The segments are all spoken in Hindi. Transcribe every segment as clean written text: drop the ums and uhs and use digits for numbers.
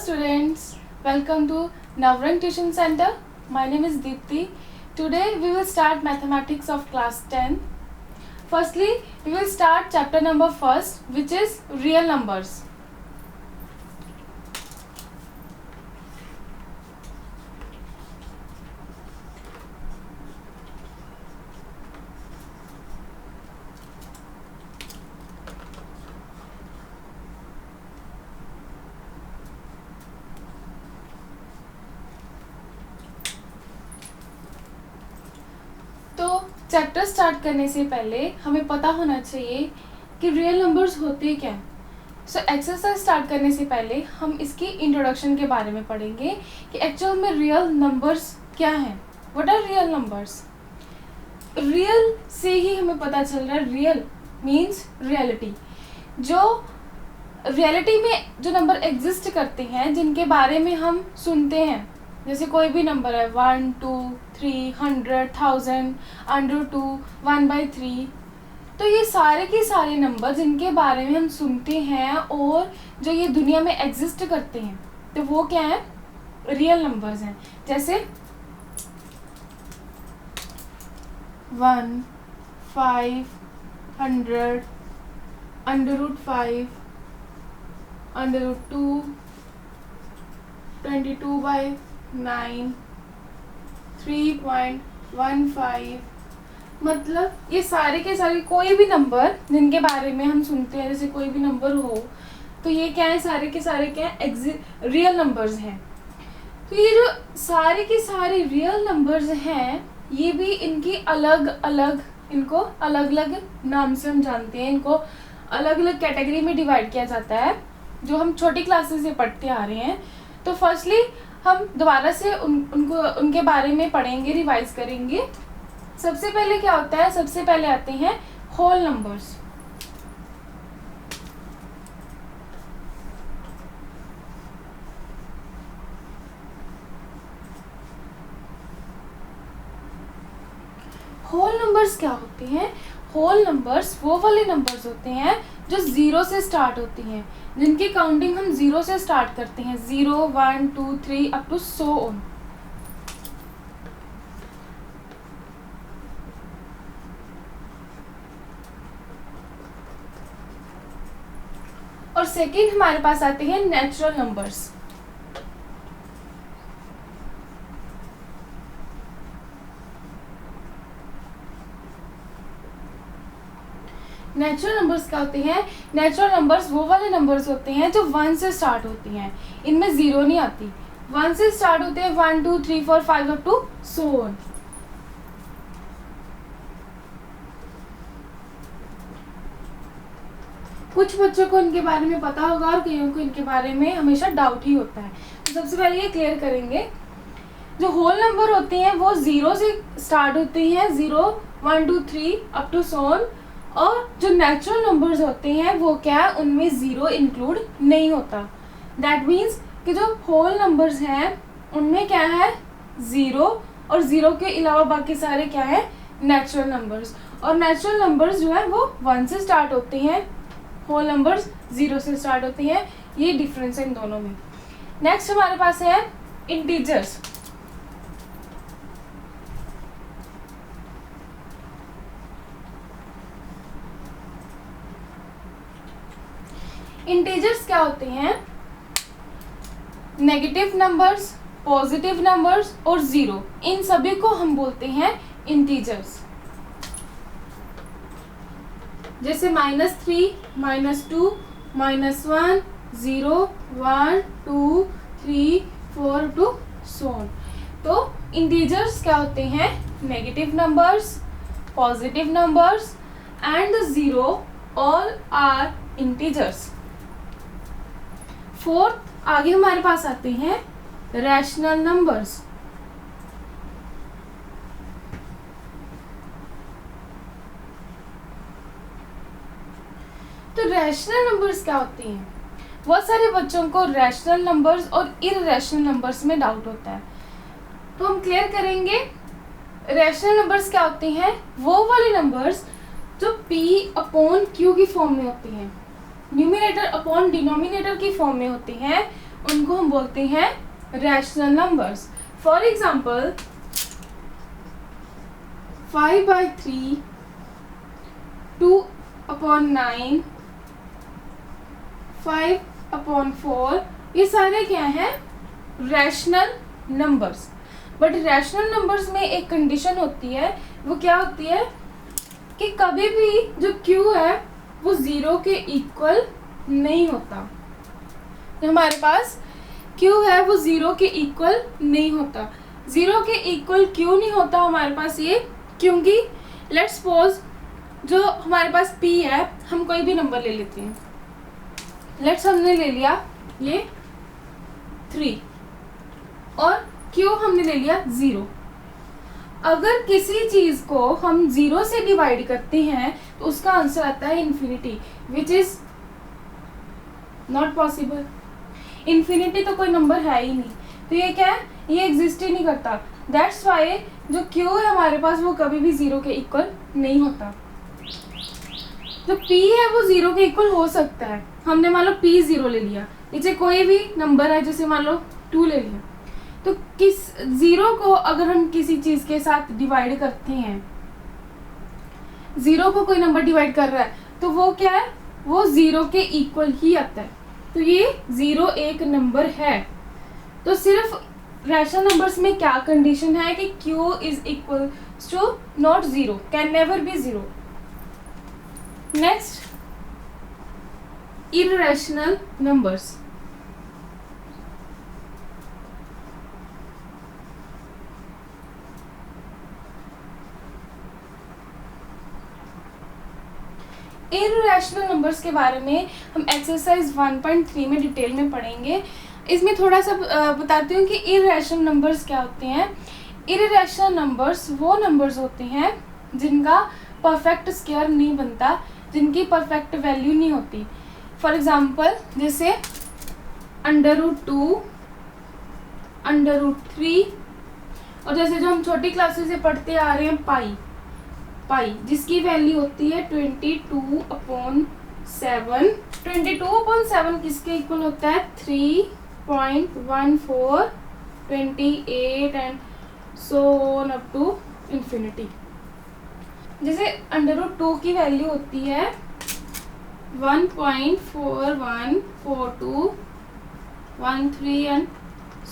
students, welcome to Navrang Tuition Center. My name is Deepthi. Today we will start mathematics of class 10. Firstly, we will start chapter number first, which is real numbers. तो चैप्टर स्टार्ट करने से पहले हमें पता होना चाहिए कि रियल नंबर्स होते क्या हैं. सो एक्सरसाइज स्टार्ट करने से पहले हम इसकी इंट्रोडक्शन के बारे में पढ़ेंगे कि एक्चुअल में रियल नंबर्स क्या हैं. What are real numbers. Real से ही हमें पता चल रहा है. Real means reality. जो रियलिटी में जो नंबर एग्जिस्ट करते हैं, जिनके बारे में हम सुनते हैं, जैसे कोई भी नंबर है 1, 2, 3, 100, 1000, √2, 1/3. तो ये सारे के सारे नंबर जिनके बारे में हम सुनते हैं और जो ये दुनिया में एग्जिस्ट करते हैं, तो वो क्या है, रियल नंबर्स हैं. जैसे 1, 5, 100, √5, √2, 22/9, 3.15. मतलब ये सारे के सारे कोई भी नंबर जिनके बारे में हम सुनते हैं, जैसे कोई भी नंबर हो, तो ये क्या है, सारे के सारे क्या है, रियल नंबर्स हैं. तो ये जो सारे के सारे रियल नंबर्स हैं, ये भी इनकी अलग अलग, इनको अलग अलग नाम से हम जानते हैं. इनको अलग अलग कैटेगरी में डिवाइड किया जाता है, जो हम छोटी क्लासेस से पढ़ते आ रहे हैं. तो फर्स्टली हम दोबारा से उनके बारे में पढ़ेंगे, रिवाइज करेंगे. सबसे पहले क्या होता है, सबसे पहले आते हैं होल नंबर्स. होल नंबर्स क्या होते हैं. होल नंबर्स वो वाले नंबर्स होते हैं जो 0 से स्टार्ट होती हैं, जिनकी काउंटिंग हम 0 से स्टार्ट करते हैं. 0, 1, 2, 3 अप टू सो ऑन. और सेकंड हमारे पास आते हैं नेचुरल नंबर्स. नेचुरल नंबर्स क्या होते हैं. नेचुरल नंबर्स वो वाले नंबर्स होते हैं जो 1 से स्टार्ट होती हैं. इनमें 0 नहीं आती. 1 से स्टार्ट होते हैं, 1, 2, 3, 4, 5 अप टू सो ऑन. कुछ बच्चों को इनके बारे में पता होगा और कईयों को इनके बारे में हमेशा डाउट ही होता है. तो सबसे पहले ये क्लियर करेंगे. जो होल नंबर होते हैं वो 0 से स्टार्ट होते हैं, 0, 1, 2, 3 अप टू सो ऑन. और जो नेचुरल नंबर्स होते हैं वो क्या है, उनमें 0 इंक्लूड नहीं होता. दैट मीन्स कि जो होल नंबर्स हैं उनमें क्या है, 0, और 0 के अलावा बाकी सारे क्या है, नेचुरल नंबर्स. और नेचुरल नंबर्स जो है वो 1 से स्टार्ट होते हैं, होल नंबर्स 0 से स्टार्ट होते हैं. ये डिफरेंस है इन दोनों में. नेक्स्ट हमारे पास है इंटीजर्स. इंटीजर्स क्या होते हैं, नेगेटिव नंबर्स, पॉजिटिव नंबर्स और 0, इन सभी को हम बोलते हैं इंटीजर्स. जैसे -3, -2, -1, 0, 1, 2, 3, 4 टू सो ऑन. तो इंटीजर्स क्या होते हैं, negative numbers, positive numbers and 0, all are integers. Fourth आगे हमारे पास आते हैं रैशनल नंबर्स. तो रैशनल नंबर्स क्या होते हैं. बहुत सारे बच्चों को रैशनल नंबर्स और इररेशनल नंबर्स में डाउट होता है, तो हम क्लियर करेंगे. रैशनल नंबर्स क्या होते हैं, वो वाले नंबर्स जो P/Q की फॉर्म में होती हैं, न्यूमिनेटर अपॉन डिनोमिनेटर की फॉर्म में होती हैं, उनको हम बोलते हैं रैशनल नंबर्स। फॉर एग्जाम्पल 5/3, 2/9, 5/4, ये सारे क्या हैं? Rational numbers. But rational numbers में एक कंडीशन होती है, वो क्या होती है कि कभी भी जो q है वो 0 के इक्वल नहीं होता। जो हमारे पास q है वो 0 के इक्वल नहीं होता। 0 के इक्वल क्यों नहीं होता हमारे पास ये? क्योंकि लेट्स सपोज जो हमारे पास p है, हम कोई भी नंबर ले लेते हैं। लेट्स हमने ले लिया ये 3 और q हमने ले लिया 0। अगर किसी चीज को हम 0 से डिवाइड करते हैं तो उसका आंसर आता है infinity, which is not possible. Infinity तो कोई नंबर है ही नहीं, तो ये क्या है? ये एग्जिस्ट ही नहीं करता। दैट्स वाई जो q है हमारे पास वो कभी भी 0 के इक्वल नहीं होता। जो p है वो 0 के इक्वल हो सकता है। हमने मान लो p 0 ले लिया, नीचे कोई भी नंबर है जैसे मान लो 2 ले लिया, तो किस 0 को अगर हम किसी चीज के साथ डिवाइड करते हैं, 0 को कोई नंबर डिवाइड कर रहा है तो वो क्या है? वो 0 के इक्वल ही आता है। तो ये 0 एक नंबर है। तो सिर्फ रैशनल नंबर्स में क्या कंडीशन है कि q is equal to not 0, can never be 0। Next, irrational numbers. Irrational numbers के बारे में हम एक्सरसाइज 1.3 में डिटेल में पढ़ेंगे। इसमें थोड़ा सा बताती हूँ कि इररेशनल नंबर्स क्या होते हैं। इररेशनल नंबर्स वो नंबर्स होते हैं जिनका परफेक्ट स्क्वायर नहीं बनता, जिनकी परफेक्ट वैल्यू नहीं होती। फॉर एग्जांपल जैसे √2, √3, और जैसे जो हम छोटी क्लासेस से पढ़ते आ रहे हैं पाई, जिसकी वैल्यू होती है 22/7। 22/7 किसके इक्वल होता है? 3.14, 28 and so on up to infinity. जैसे √2 की वैल्यू होती है 1.414213 and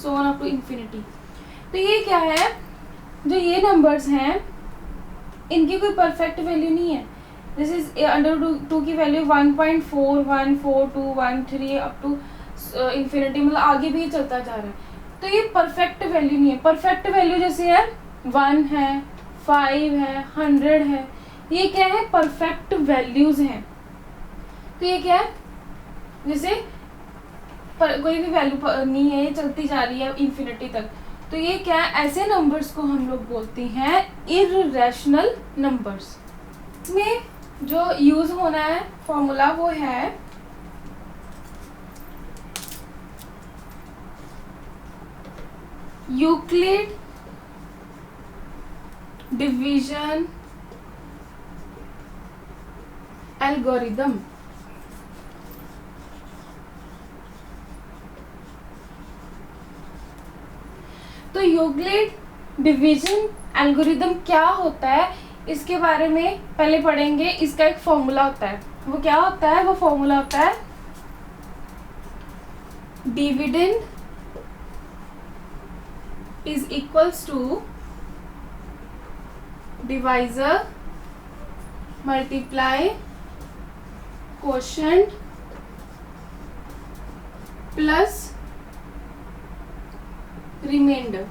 so on up to infinity. तो ये क्या है? जो ये नंबर्स हैं इनकी कोई परफेक्ट वैल्यू नहीं है। जैसे √2 की वैल्यू 1.414213 अप टू इन्फिनिटी, मतलब आगे भी चलता जा रहा है। तो ये परफेक्ट वैल्यू नहीं है। परफेक्ट वैल्यू जैसे है 1 है, 5 है, 100 है, ये क्या है? परफेक्ट वैल्यूज हैं। तो ये क्या है? जैसे कोई भी वैल्यू नहीं है, ये चलती जा रही है इन्फिनिटी तक, तो ये क्या है? ऐसे नंबर्स को हम लोग बोलते हैं इररेशनल नंबर्स। इसमें जो यूज होना है फॉर्मूला वो है यूक्लिड डिवीजन एल्गोरिदम। तो यूक्लिड डिवीजन एल्गोरिदम क्या होता है इसके बारे में पहले पढ़ेंगे। इसका एक फॉर्मूला होता है, वो क्या होता है? वो फॉर्मूला होता है dividend is equals to divisor multiply quotient plus remainder.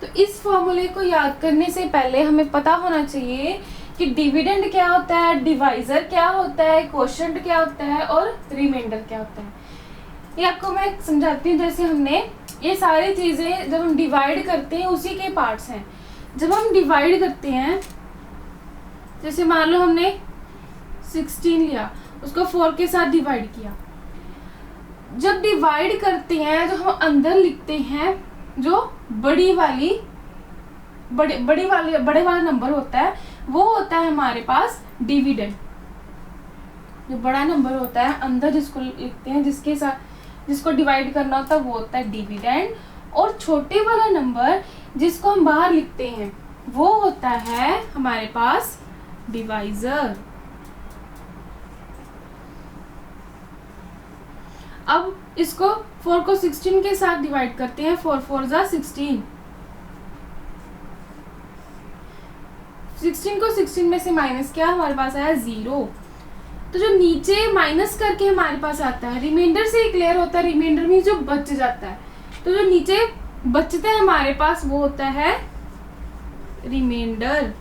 तो इस फॉर्मूले को याद करने से पहले हमें पता होना चाहिए कि डिविडेंड क्या होता है, डिवाइजर क्या होता है, क्वोशंट क्या होता है और रिमाइंडर क्या होता है। ये आपको मैं समझाती हूँ। जैसे हमने ये सारी चीजें जब हम डिवाइड करते हैं उसी के पार्ट्स हैं। जब हम डिवाइड करते हैं, जैसे मान लो हमने 16 लिया, उसको 4 के साथ डिवाइड किया। जब डिवाइड करते हैं, जो हम अंदर लिखते हैं, जो बड़े वाला नंबर होता है वो होता है हमारे पास डिविडेंड। जो बड़ा नंबर होता है अंदर जिसको लिखते हैं, जिसके साथ जिसको डिवाइड करना होता है वो होता है डिविडेंड, और छोटे वाला नंबर जिसको हम बाहर लिखते हैं वो होता है हमारे पास डिवाइजर। अब इसको 4 को 16 के साथ डिवाइड करते हैं, 4 4 जा 16, 16 को 16 में से माइनस किया, हमारे पास आया 0। तो जो नीचे माइनस करके हमारे पास आता है, रिमाइंडर से ही क्लियर होता है, रिमाइंडर में जो बच जाता है, तो जो नीचे बचते हैं हमारे पास वो होता है रिमाइंडर,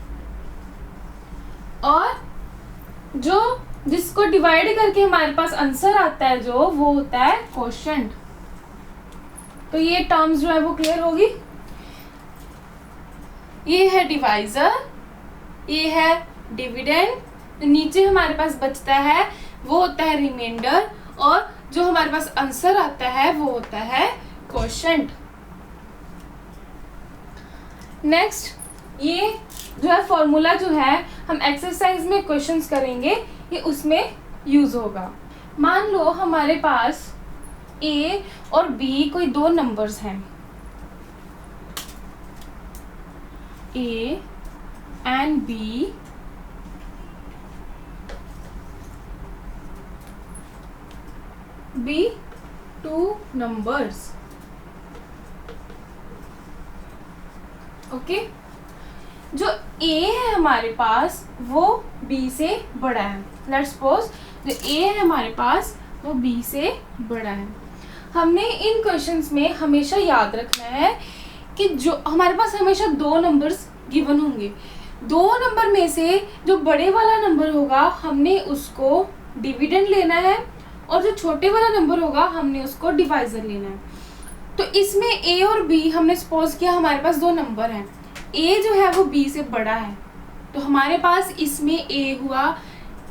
और जो जिसको डिवाइड करके हमारे पास आंसर आता है जो वो होता है क्वोशंट। तो ये टर्म्स जो है वो क्लियर होगी। ये है डिवाइजर, ये है डिविडेंड, नीचे हमारे पास बचता है वो होता है रिमाइंडर, और जो हमारे पास आंसर आता है वो होता है क्वोशंट। नेक्स्ट ये जो है फॉर्मूला जो है हम एक्सरसाइज में क्वेश्चंस करेंगे, ये उसमें यूज होगा। मान लो हमारे पास ए और बी कोई दो नंबर्स हैं, A and B, be two numbers, okay. जो a है हमारे पास वो b से बड़ा है, लेट्स सपोज जो a है हमारे पास वो b से बड़ा है। हमने इन क्वेश्चंस में हमेशा याद रखना है कि जो हमारे पास हमेशा दो नंबर्स गिवन होंगे, दो नंबर में से जो बड़े वाला नंबर होगा हमने उसको डिविडेंड लेना है, और जो छोटे वाला नंबर होगा हमने उसको डिवाइजर लेना है। तो इसमें a और b हमने सपोज किया हमारे पास दो नंबर हैं, a जो है वो b से बड़ा है, तो हमारे पास इसमें a हुआ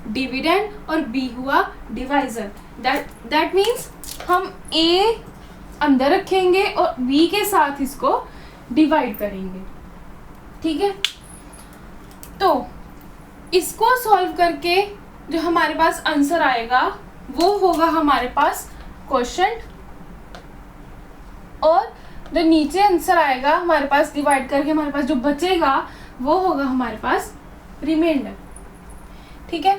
डिविडेंड और b हुआ डिवाइजर। दैट मीन्स हम a अंदर रखेंगे और b के साथ इसको डिवाइड करेंगे, ठीक है। तो इसको सॉल्व करके जो हमारे पास आंसर आएगा वो होगा हमारे पास क्वोशंट, और जो नीचे आंसर आएगा हमारे पास डिवाइड करके हमारे पास जो बचेगा वो होगा हमारे पास रिमाइंडर, ठीक है।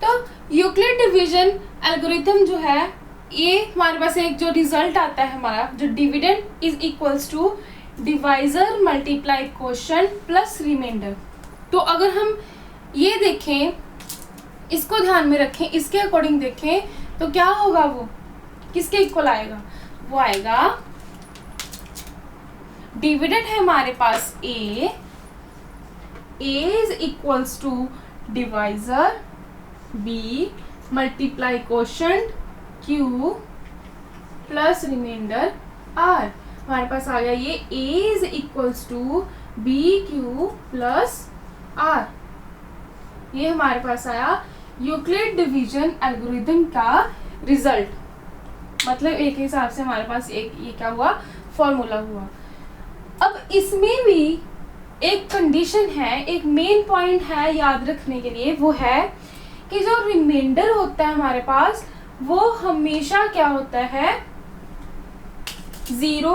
तो यूक्लिड डिवीजन एल्गोरिथम जो है ये हमारे पास एक जो रिजल्ट आता है हमारा, जो dividend is equals to divisor multiply quotient plus remainder. तो अगर हम ये देखें, इसको ध्यान में रखें, इसके अकॉर्डिंग देखें तो क्या होगा, वो किसके इक्वल आएगा, वो आएगा डिविडेंड है हमारे पास a is equals to divisor b multiply quotient q plus remainder r। हमारे पास आ गया ये a is equals to b q plus r। ये हमारे पास आया यूक्लिड डिवीजन एल्गोरिथम का रिजल्ट, मतलब एक हिसाब से हमारे पास एक ये क्या हुआ, फॉर्मूला हुआ। अब इसमें भी एक कंडीशन है, एक मेन पॉइंट है याद रखने के लिए, वो है कि जो रिमाइंडर होता है हमारे पास वो हमेशा क्या होता है, 0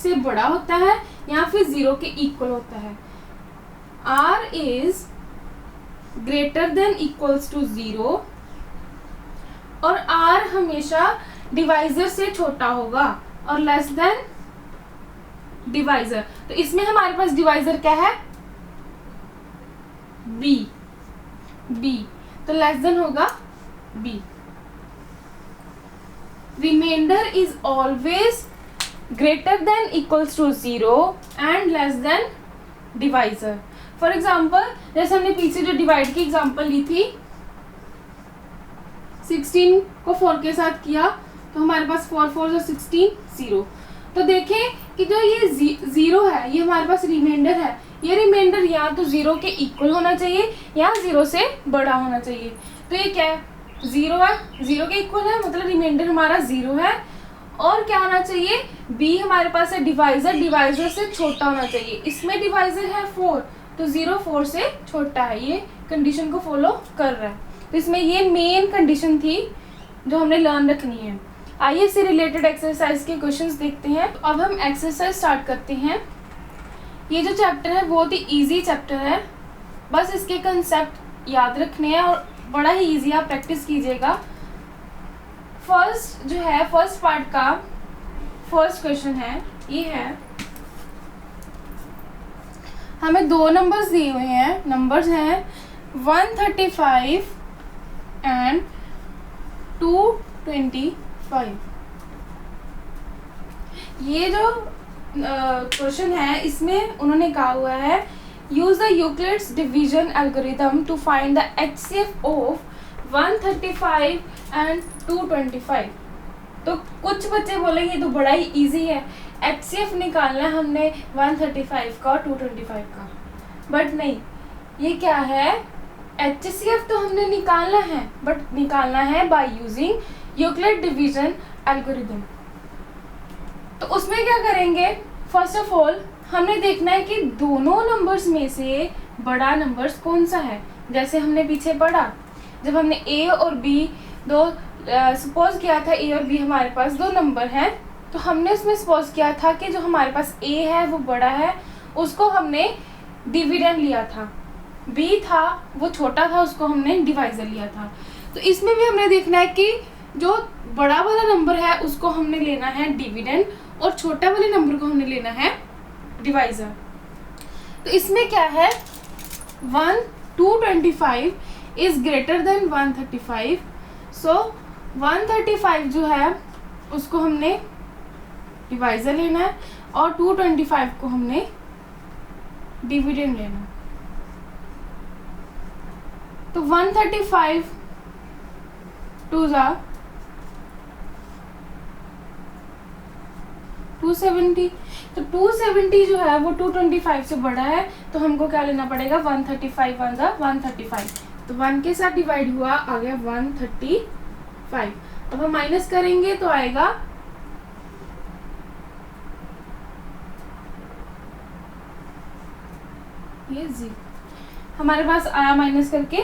से बड़ा होता है या फिर 0 के इक्वल होता है। r is greater than equals to 0, और r हमेशा डिवाइजर से छोटा होगा और लेस देन डिवाइजर। तो इसमें हमारे पास डिवाइजर क्या है, b, तो लेस देन होगा b। Remainder is always greater than equals to 0 and less than divisor. For example जैसे हमने पीछे जो डिवाइड की एग्जाम्पल ली थी, 16 को 4 के साथ किया तो हमारे पास 4 4 16 0। तो देखें कि जो ये 0 है ये हमारे पास रिमाइंडर है, ये रिमाइंडर या तो 0 के इक्वल होना चाहिए या 0 से बड़ा होना चाहिए। तो ये क्या है, 0 है, 0 के इक्वल है, मतलब रिमाइंडर हमारा 0 है। और क्या होना चाहिए, b हमारे पास है डिवाइजर, डिवाइजर से छोटा होना चाहिए। इसमें डिवाइजर है 4, तो 0 4 से छोटा है, ये कंडीशन को फॉलो कर रहा है। तो इसमें ये मेन कंडीशन थी जो हमने लर्न रखनी है। आइए इससे रिलेटेड एक्सरसाइज के क्वेश्चंस देखते हैं। तो अब हम एक्सरसाइज स्टार्ट करते हैं। ये जो चैप्टर है बहुत ही इजी चैप्टर है, बस इसके कंसेप्ट याद रखने हैं और बड़ा ही इजी, आप प्रैक्टिस कीजिएगा। फर्स्ट जो है, फर्स्ट पार्ट का फर्स्ट क्वेश्चन है, ये है हमें दो नंबर्स दिए हुए हैं। नंबर्स हैं 135 एंड 225। ये जो क्वेश्चन है इसमें उन्होंने कहा हुआ है use the Euclid's division algorithm to find the HCF of 135 and 225। तो कुछ बच्चे बोलेंगे तो बड़ा ही इजी है, एचसीएफ निकालना है हमने 135 का और 225 का, बट नहीं, ये क्या है, एचसीएफ तो हमने निकालना है बट निकालना है bye using Euclid division algorithm. तो उसमें क्या करेंगे, फर्स्ट ऑफ ऑल हमने देखना है कि दोनों नंबर्स में से बड़ा नंबर्स कौन सा है। जैसे हमने पीछे पढ़ा, जब हमने ए और बी दो सपोज किया था, ए और बी हमारे पास दो नंबर हैं, तो हमने उसमें सपोज किया था कि जो हमारे पास ए है वो बड़ा है, उसको हमने डिविडेंड लिया था, बी था वो छोटा था, उसको हमने डिवाइजर लिया था। तो इसमें भी हमने देखना है कि जो बड़ा वाला नंबर है उसको हमने लेना है डिविडेंड और छोटा वाले नंबर को हमने लेना है डिवाइजर। तो इसमें क्या है, 225 इज ग्रेटर देन 135, सो 135 जो है उसको हमने डिवाइजर लेना है और 225 को हमने डिविडेंड लेना है। तो 135 टू जा 270, तो 270 जो है वो 225 से बड़ा है, तो हमको क्या लेना पड़ेगा, 135 वन जा 135, तो 1 के साथ डिवाइड हुआ, आ गया 135। अब हम माइनस करेंगे तो आएगा ये जी, हमारे पास आया माइनस करके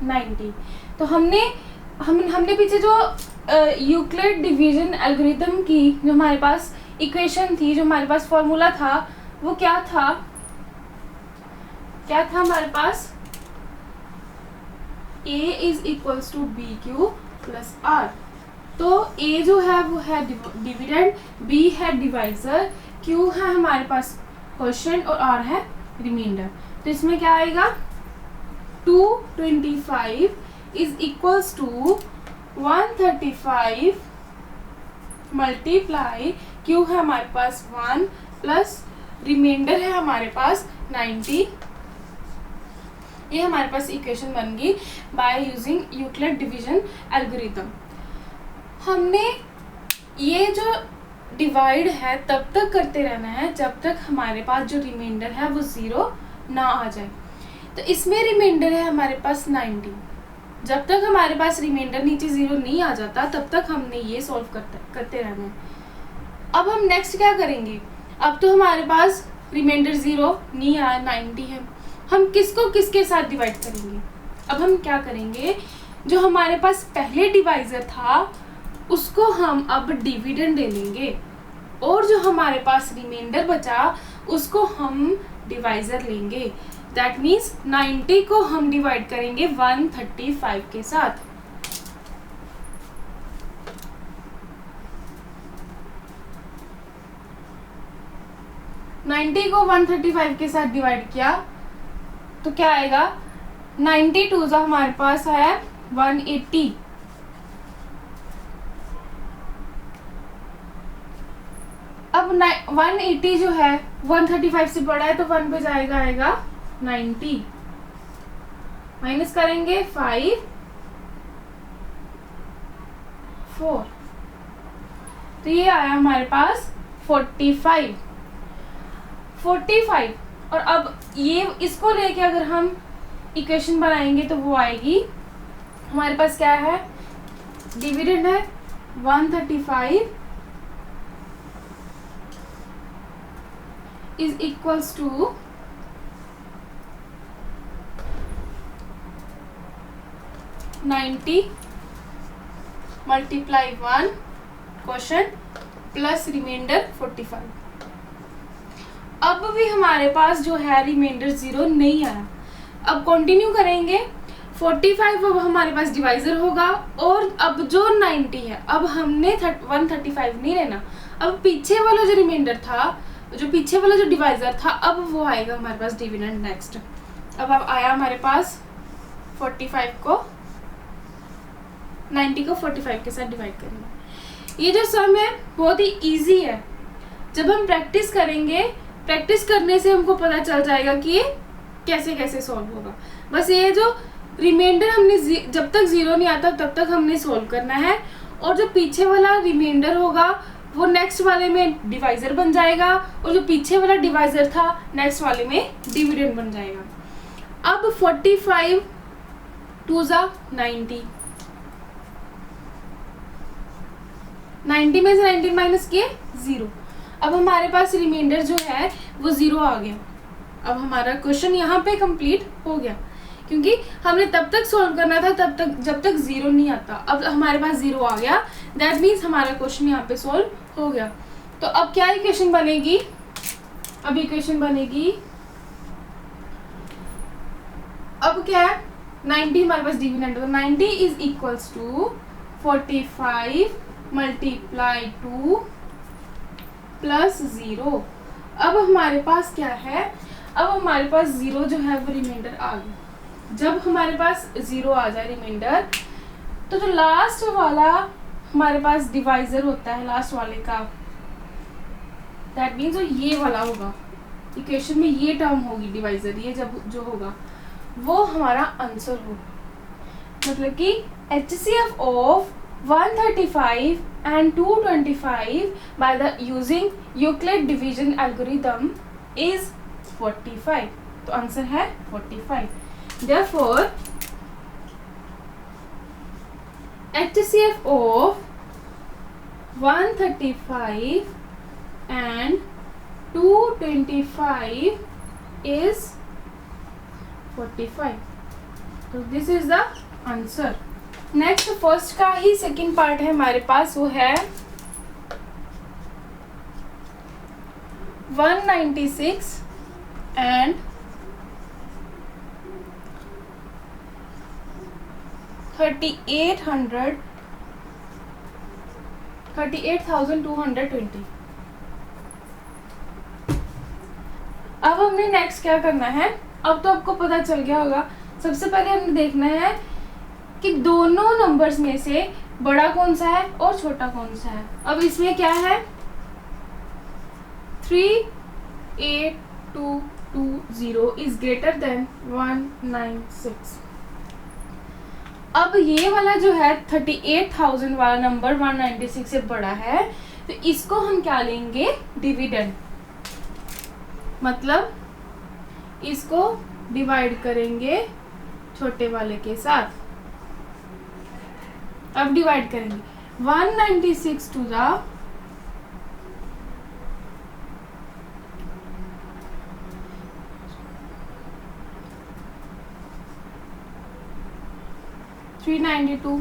90। तो हमने पीछे जो यूक्लिड डिवीजन एल्गोरिथम की जो हमारे पास इक्वेशन थी, जो हमारे पास फॉर्मूला था, वो क्या था हमारे पास, a is equals to B Q plus are. तो a जो है वो है डिविडेंड, b है डिवाइजर, q है हमारे पास क्वोशिएंट और r है रिमाइंडर। तो इसमें क्या आएगा, 225 is equals to 135 multiply q है हमारे पास 1 प्लस रिमाइंडर है हमारे पास 90। ये हमारे पास इक्वेशन बन गई bye using Euclid division algorithm. हमने ये जो डिवाइड है तब तक करते रहना है जब तक हमारे पास जो रिमाइंडर है वो 0 ना आ जाए। तो इसमें रिमाइंडर है हमारे पास 90, जब तक हमारे पास रिमाइंडर नीचे 0 नहीं आ जाता तब तक हमने ये सॉल्व करते रहना है। अब हम नेक्स्ट क्या करेंगे, अब तो हमारे पास रिमाइंडर 0 नहीं आया, 90 है, हम किसको किसके साथ डिवाइड करेंगे। अब हम क्या करेंगे, जो हमारे पास पहले डिवाइजर था उसको हम अब डिविडेंड ले लेंगे और जो हमारे पास रिमाइंडर बचा उसको हम डिवाइजर लेंगे। दैट मीन्स 90 को हम डिवाइड करेंगे 135 के साथ। को 135 के साथ डिवाइड किया तो क्या आएगा, 92 जो हमारे पास है 180। अब 180 जो है 135 से बड़ा है तो 1 पे जाएगा, आएगा 90, माइनस करेंगे 5 4, तो ये आया हमारे पास 45। और अब ये इसको लेके अगर हम इक्वेशन बनाएंगे तो वो आएगी, हमारे पास क्या है, डिविडेंड है 135 is equals to 180 90 multiply 1 question plus remainder 45। अब भी हमारे पास जो है रिमाइंडर 0 नहीं आया। अब कंटिन्यू करेंगे। 45 अब हमारे पास डिवाइजर होगा, और अब जो 90 है, अब हमने 135 नहीं लेना। अब पीछे वाला जो रिमाइंडर था, जो पीछे वाला जो डिवाइजर था, अब वो आएगा हमारे पास डिविडेंड नेक्स्ट। अब आया हमारे पास 45 को 90 को 45 के साथ डिवाइड करेंगे। ये जो सम है बहुत ही इजी है। जब हम प्रैक्टिस करेंगे, प्रैक्टिस करने से हमको पता चल जाएगा कि ये कैसे कैसे सॉल्व होगा। बस ये जो रिमाइंडर हमने जब तक 0 नहीं आता तब तक हमने सॉल्व करना है, और जो पीछे वाला रिमाइंडर होगा वो नेक्स्ट वाले में डिवाइजर बन जाएगा, और जो पीछे वाला डिवाइजर था नेक्स्ट वाले में डिविडेंड बन जाएगा। अब 45 2 ज़ा 90, 90 में से 19 माइनस किए 0। अब हमारे पास रिमाइंडर जो है वो 0 आ गया। अब हमारा क्वेश्चन यहाँ पे कंप्लीट हो गया, क्योंकि हमने तब तक सॉल्व करना था तब तक जब तक 0 नहीं आता। अब हमारे पास 0 आ गया, दैट मीन्स हमारा क्वेश्चन यहाँ पे सॉल्व हो गया। तो अब क्या इक्वेशन बनेगी? अब इक्वेशन बनेगी, अब क्या है, 90 हमारे पास डिविडेंड होगा। 90 is equals to 45 multiply 2 plus 0। अब हमारे पास क्या है, अब हमारे पास 0 जो है वो रिमाइंडर आ गया। जब हमारे पास 0 आ जाए रिमाइंडर, तो जो लास्ट वाला हमारे पास डिवाइजर होता है लास्ट वाले का, दैट मीन्स ये वाला होगा इक्वेशन में, ये टर्म होगी डिवाइजर, ये जब जो होगा वो हमारा आंसर होगा। मतलब कि HCF of 135 and 225 by the using Euclid division algorithm is 45। तो आंसर है 45। Therefore HCF of 135 and 225 is 45। तो this is the answer। Next first का ही सेकंड पार्ट है हमारे पास, वो है 196 एंड 38,220। अब हमने नेक्स्ट क्या करना है, अब तो आपको पता चल गया होगा। सबसे पहले हमने देखना है कि दोनों नंबर्स में से बड़ा कौन सा है और छोटा कौन सा है। अब इसमें क्या है, 38220 इज ग्रेटर देन 196। अब ये वाला जो है 38,000 वाला नंबर 196 से बड़ा है, तो इसको हम क्या लेंगे, डिविडेंड। मतलब इसको डिवाइड करेंगे छोटे वाले के साथ। अब डिवाइड करेंगे 196 टू द 392,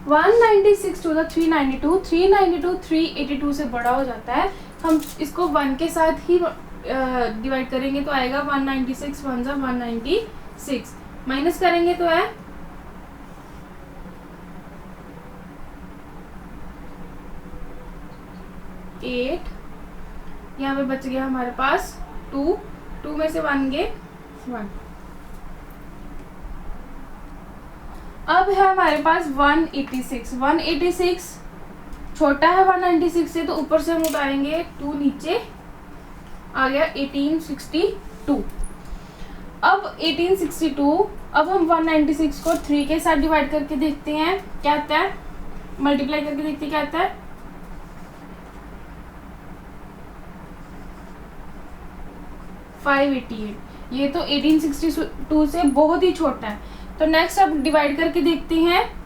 196 टू द 392, 392 382 से बड़ा हो जाता है। हम इसको 1 के साथ ही डिवाइड करेंगे तो आएगा 196 1 जा 196, माइनस करेंगे तो है 8, यहाँ पे बच गया हमारे पास 2, 2 में से 1 गए 1। अब है हमारे पास 186, 186 छोटा है 196 से, तो ऊपर से हम उतारेंगे 2, नीचे आ गया 1862। अब 1862, अब हम 196 को 3 के साथ डिवाइड करके देखते हैं क्या आता है, मल्टीप्लाई करके देखते हैं क्या आता है, 588। ये तो 1862 से बहुत ही छोटा है। तो नेक्स्ट अब डिवाइड करके देखते हैं,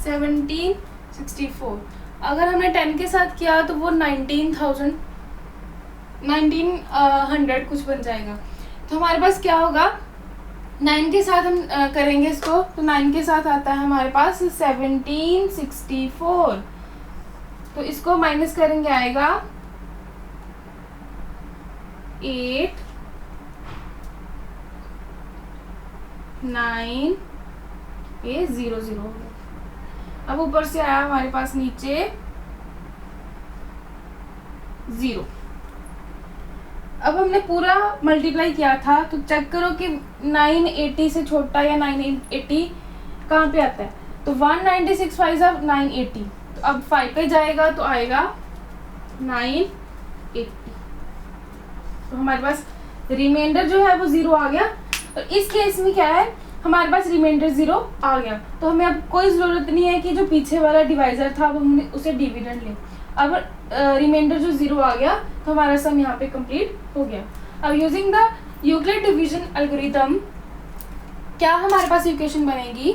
1764। अगर हमने 10 के साथ किया तो वो 1900 कुछ बन जाएगा। तो हमारे पास क्या होगा, 9 के साथ हम करेंगे इसको, तो 9 के साथ आता है हमारे पास 1764। तो इसको माइनस करेंगे, आएगा 8 9 ये 0 अब ऊपर से आया हमारे पास नीचे 0। अब हमने पूरा मल्टीप्लाई किया था, तो चेक करो कि 980 से छोटा या 980 कहाँ पे आता है। तो 196 5 अब 980, तो अब 5 पे जाएगा तो आएगा 980। तो हमारे पास रिमाइंडर जो है वो 0 आ गया। और इस केस में क्या है, हमारे पास रिमाइंडर 0 आ गया, तो हमें अब कोई ज़रूरत नहीं है कि जो पीछे वाला डिवाइजर था वो हमने उसे डिविडेंड लें। अब रिमाइंडर जो 0 आ गया तो हमारा सम यहाँ पे कंप्लीट हो गया। अब using the Euclid division algorithm क्या हमारे पास इक्वेशन बनेगी,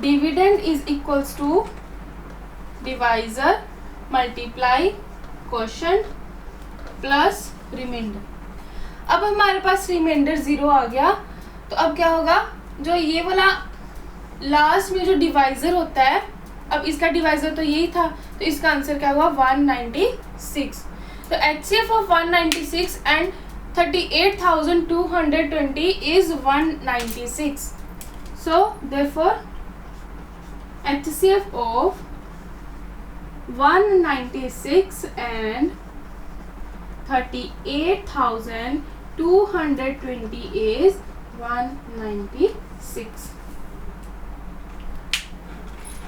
dividend is equals to divisor multiply quotient plus remainder. अब हमारे पास रिमाइंडर 0 आ गया, तो अब क्या होगा, जो ये वाला लास्ट में जो डिवाइजर होता है, अब इसका डिवाइजर तो यही था, तो इसका आंसर क्या हुआ 196। तो HCF of 196 and 38,220 is 196। So therefore HCF of 196 and 38,220 is 196।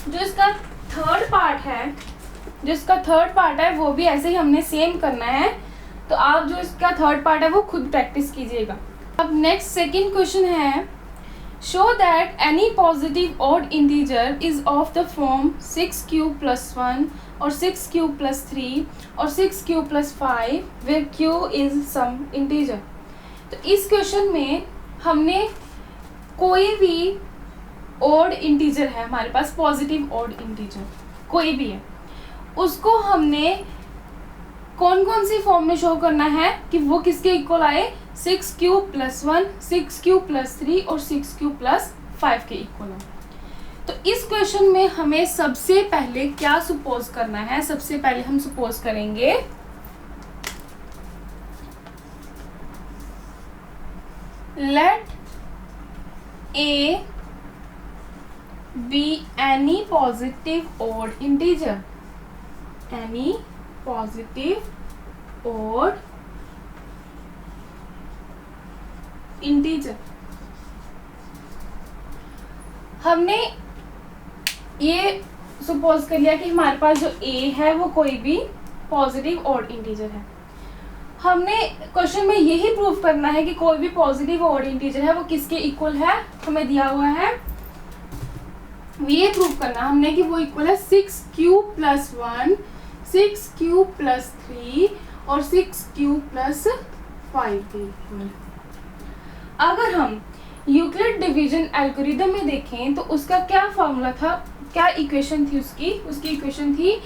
जो इसका थर्ड पार्ट है वो भी ऐसे ही हमने सेम करना है। तो आप जो इसका थर्ड पार्ट है वो खुद प्रैक्टिस कीजिएगा। अब नेक्स्ट सेकंड क्वेश्चन है, show that any positive odd integer is of the form 6 cube plus 1 और 6 क्यूब प्लस 3 और 6 cube plus 5 where q is some integer. तो इस क्वेश्चन में हमने कोई भी ऑड इंटीजर है हमारे पास, पॉजिटिव ऑड इंटीजर कोई भी है, उसको हमने कौन कौन सी फॉर्म में शो करना है कि वो किसके इक्वल आए, 6 क्यूब प्लस 1, 6 क्यूब प्लस 3 और 6 क्यूब प्लस 5 के इक्वल है। तो इस क्वेश्चन में हमें सबसे पहले क्या सपोज करना है, सबसे पहले हम सपोज करेंगे let a be any positive odd integer, any positive odd integer. हमने ये सपोज कर लिया कि हमारे पास जो a है वो कोई भी पॉजिटिव ऑड इंटीजर है। हमने क्वेश्चन में यही प्रूफ करना है कि कोई भी पॉजिटिव ऑड इंटीजर है वो किसके इक्वल है, हमें दिया हुआ है, ये प्रूफ करना हमने कि वो इक्वल है 6 क्यूब प्लस 1, 6 क्यूब प्लस 3 और 6 क्यूब प्लस 5 के इक्वल। अगर हम यूक्लिड डिवीजन एल्गोरिथम में देखें तो उसका क्या फॉर्मूला था, क्या इक्वेशन थी उसकी इक्वेशन थी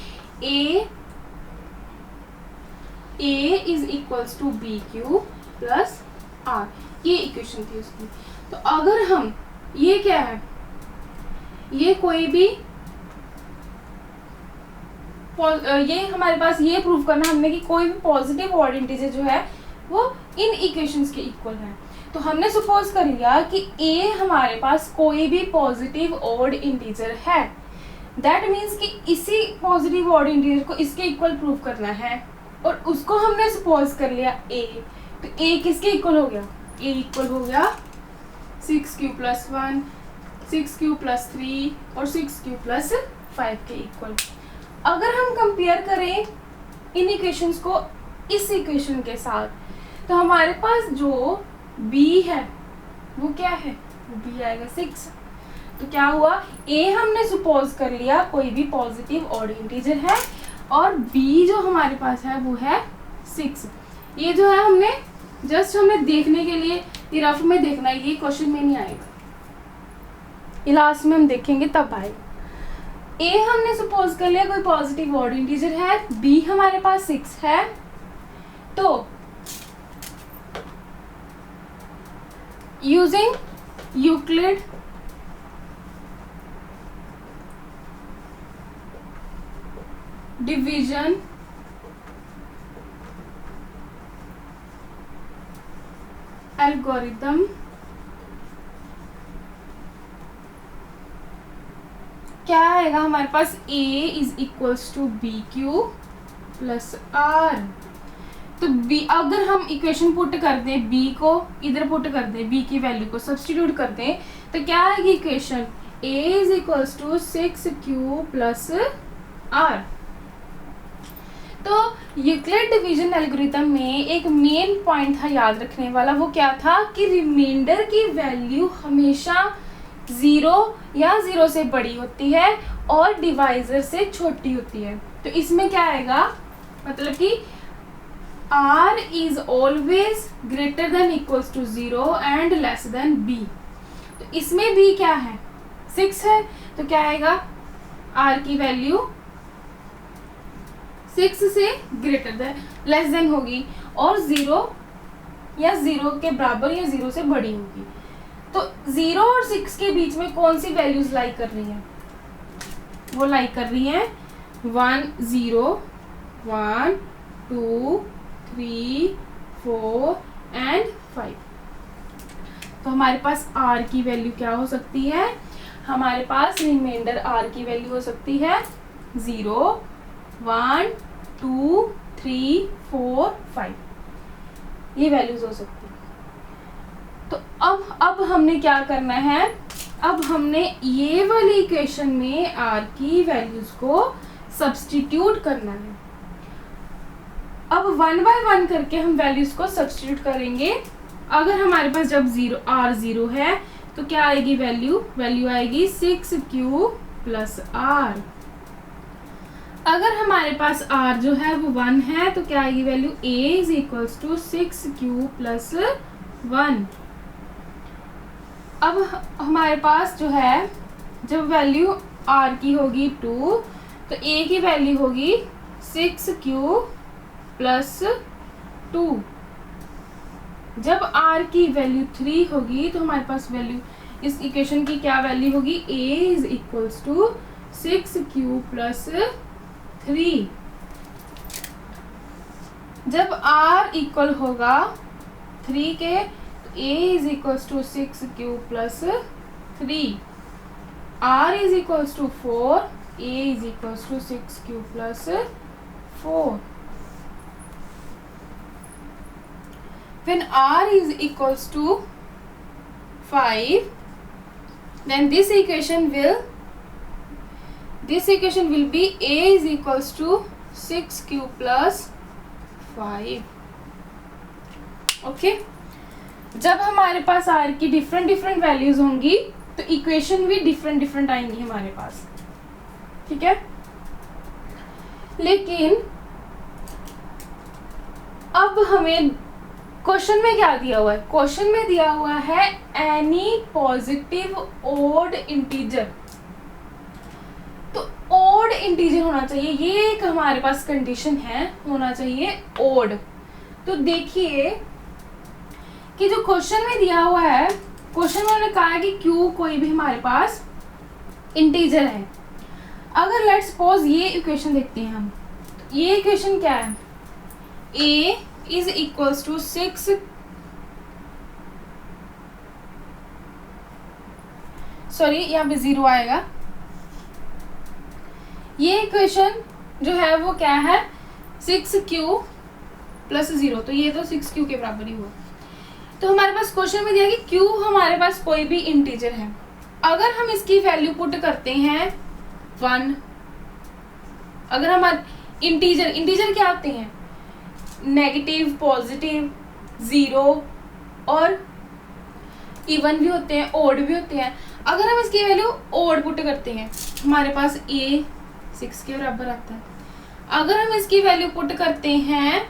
a is equals to B Q plus r, ये इक्वेशन थी उसकी। तो अगर हम ये क्या है, ये कोई भी ये हमारे पास ये प्रूफ करना हमने कि कोई भी पॉजिटिव ऑड इंटीजर जो है वो इन इक्वेशंस के इक्वल है। तो हमने सपोज कर लिया कि a हमारे पास कोई भी पॉजिटिव ऑड इंटीजर है, दैट मीन्स कि इसी पॉजिटिव ऑड इंटीजर को इसके इक्वल प्रूव करना है, और उसको हमने सपोज कर लिया a। तो a किसके इक्वल हो गया, a इक्वल हो गया 6 क्यू प्लस 1, 6 क्यू प्लस 3 और 6 क्यू प्लस 5 के इक्वल। अगर हम कंपेयर करें इन इक्वेशंस को इस इक्वेशन के साथ, तो हमारे पास जो b है वो क्या है, वो b आएगा 6। तो क्या हुआ, a हमने सपोज कर लिया कोई भी पॉजिटिव ऑड इंटीजर है, और b जो हमारे पास है वो है 6। ये जो है हमने जस्ट हमें देखने के लिए, ये रफ में देखना है, ये क्वेश्चन में नहीं आएगा। ये लास्ट में हम देखेंगे तब आएगा। ए हमने सपोज कर लिया कोई पॉजिटिव ऑड इंटीजर है, बी हमारे पास 6 है, तो यूजिंग यूक्लिड डिवीजन एल्गोरिथम क्या आएगा हमारे पास, a is equals to B Q plus are. तो b अगर हम इक्वेशन पुट कर दें, b को इधर पुट कर दें, b की वैल्यू को सब्सटीट्यूट कर दें, तो क्या आएगी equation, a is equals to 6q plus are. तो यूक्लिड डिवीजन एल्गोरिथम में एक मेन पॉइंट था याद रखने वाला, वो क्या था कि रिमाइंडर की वैल्यू हमेशा 0 या 0 से बड़ी होती है और डिवाइजर से छोटी होती है। तो इसमें क्या आएगा, मतलब कि r is always greater than equals to 0 and less than b। तो इसमें b क्या है, 6 है, तो क्या आएगा, r की वैल्यू 6 से ग्रेटर देन लेस देन होगी और 0 या 0 के बराबर या 0 से बड़ी होगी। तो 0 और 6 के बीच में कौन सी वैल्यूज लाई कर रही हैं, वो लाई कर रही हैं 1 0 1 2 3 4 एंड 5। तो हमारे पास r की वैल्यू क्या हो सकती है, हमारे पास रिमाइंडर r की वैल्यू हो सकती है 0 1 2 3 4 5, ये वैल्यूज हो सकती है। तो अब हमने क्या करना है, अब हमने ये वाली इक्वेशन में r की वैल्यूज को सब्स्टिट्यूट करना है। अब 1 बाय 1 करके हम वैल्यूज को सब्स्टिट्यूट करेंगे। अगर हमारे पास जब r 0 है तो क्या आएगी वैल्यू आएगी 6q प्लस r। अगर हमारे पास r जो है वो 1 है तो क्या आएगी value, a is equals to 6q plus 1। अब हमारे पास जो है जब वैल्यू r की होगी 2 तो a की वैल्यू होगी 6q प्लस 2। जब r की वैल्यू 3 होगी तो हमारे पास वैल्यू इस इक्वेशन की क्या वैल्यू होगी, a is equals to 6q plus 3। जब r इक्वल होगा 3 के a is equals to 6q plus 3, r is equals to 4, a is equals to 6q plus 4. When r is equals to 5, then this equation will be a is equals to 6q plus 5. Okay. जब हमारे पास r की डिफरेंट वैल्यूज होंगी तो इक्वेशन भी डिफरेंट आएंगी हमारे पास, ठीक है। लेकिन अब हमें क्वेश्चन में क्या दिया हुआ है, क्वेश्चन में दिया हुआ है एनी पॉजिटिव ओड इंटीजर। तो ओड इंटीजर होना चाहिए, ये एक हमारे पास कंडीशन है, होना चाहिए ओड। तो देखिए कि जो क्वेश्चन में दिया हुआ है, क्वेश्चन में उन्होंने कहा है कि क्यू कोई भी हमारे पास इंटीजर है। अगर लेट्स सपोज ये इक्वेशन देखते हैं हम, तो ये इक्वेशन क्या है, a is equals to 6, sorry यहाँ पे 0 आएगा। ये इक्वेशन जो है वो क्या है, 6q प्लस 0, तो ये तो 6q के बराबर ही हुआ। तो हमारे पास क्वेश्चन में दिया कि q हमारे पास कोई भी इंटीजर है। अगर हम इसकी वैल्यू पुट करते हैं 1, अगर हमारे इंटीजर क्या होते हैं, नेगेटिव, पॉजिटिव, 0 और इवन भी होते हैं, ओड भी होते हैं। अगर हम इसकी वैल्यू ओड पुट करते हैं हमारे पास a 6 के बराबर आता है। अगर हम इसकी वैल्यू पुट करते हैं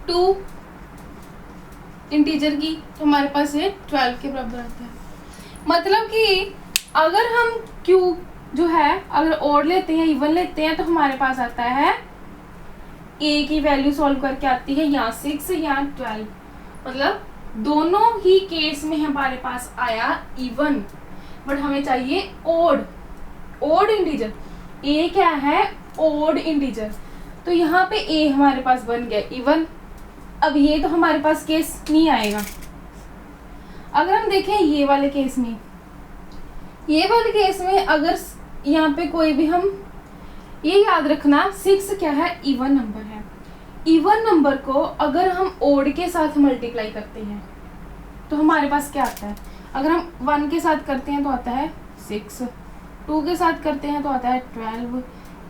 2 इंटीजर की तो हमारे पास ये 12 के बराबर आता है। मतलब कि अगर हम क्यू जो है अगर ओड लेते हैं, इवन लेते हैं, तो हमारे पास आता है ए की वैल्यू सॉल्व करके आती है यहाँ 6 या 12, मतलब दोनों ही केस में हमारे पास आया इवन, बट हमें चाहिए ओड इंटीजर। ए क्या है? Odd integer. तो यहाँ पे ए हमारे पास बन गया इवन। अब ये तो हमारे पास केस नहीं आएगा। अगर हम देखें ये वाले केस में अगर यहाँ पे कोई भी, हम ये याद रखना 6 क्या है? इवन नंबर है। इवन नंबर को अगर हम ओड के साथ मल्टीप्लाई करते हैं तो हमारे पास क्या आता है? अगर हम 1 के साथ करते हैं तो आता है 6, 2 के साथ करते हैं तो आता है 12,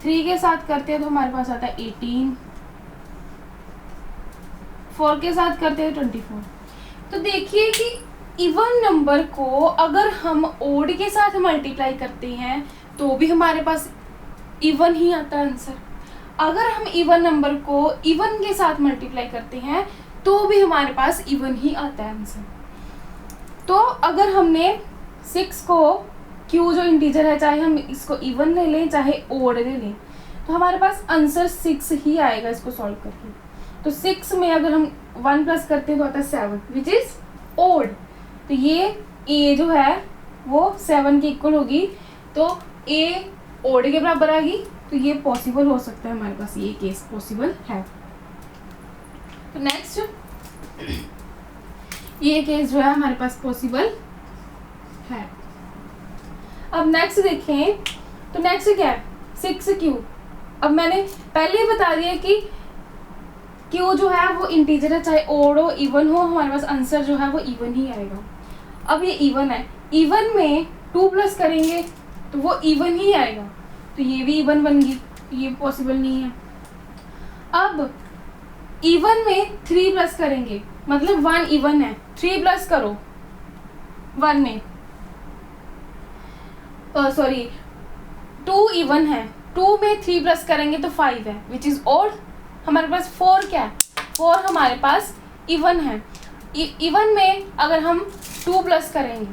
3 के साथ करते हैं तो हमारे पास आता है 18, 4 के साथ करते हैं 24। तो देखिए कि इवन नंबर को अगर हम ओड के साथ मल्टीप्लाई करते हैं तो भी हमारे पास इवन ही आता है आंसर। अगर हम इवन नंबर को इवन के साथ मल्टीप्लाई करते हैं तो भी हमारे पास इवन ही आता है आंसर। तो अगर हमने 6 को, क्यू जो इंटीजर है, चाहे हम इसको इवन ले लें चाहे ओड ले लें, तो हमारे पास आंसर 6 ही आएगा इसको सॉल्व करके। तो 6 में अगर हम 1 प्लस करते हैं तो आता है 7 विच इज ओड। तो ये ए जो है वो 7 के इक्वल होगी, तो ए ओड के बराबर आ गई। तो ये पॉसिबल हो सकता है, हमारे पास ये केस पॉसिबल है। तो नेक्स्ट ये केस जो है हमारे पास पॉसिबल है। अब नेक्स्ट देखें, तो नेक्स्ट क्या है? 6Q। अब मैंने पहले ही बता दिया कि Q जो है वो इंटीजर है, चाहे ओड हो इवन हो, हमारे पास आंसर जो है वो इवन ही आएगा। अब ये इवन है, इवन में 2 प्लस करेंगे तो वो इवन ही आएगा, तो ये भी इवन बन गई, ये पॉसिबल नहीं है। अब इवन में 3 प्लस करेंगे, मतलब 1 इवन है, 3 प्लस करो 1 में, सॉरी 2 इवन है, 2 में 3 प्लस करेंगे तो 5 है विच इज ओड। हमारे पास 4 क्या है? 4 हमारे पास इवन है। इवन में अगर हम 2 प्लस करेंगे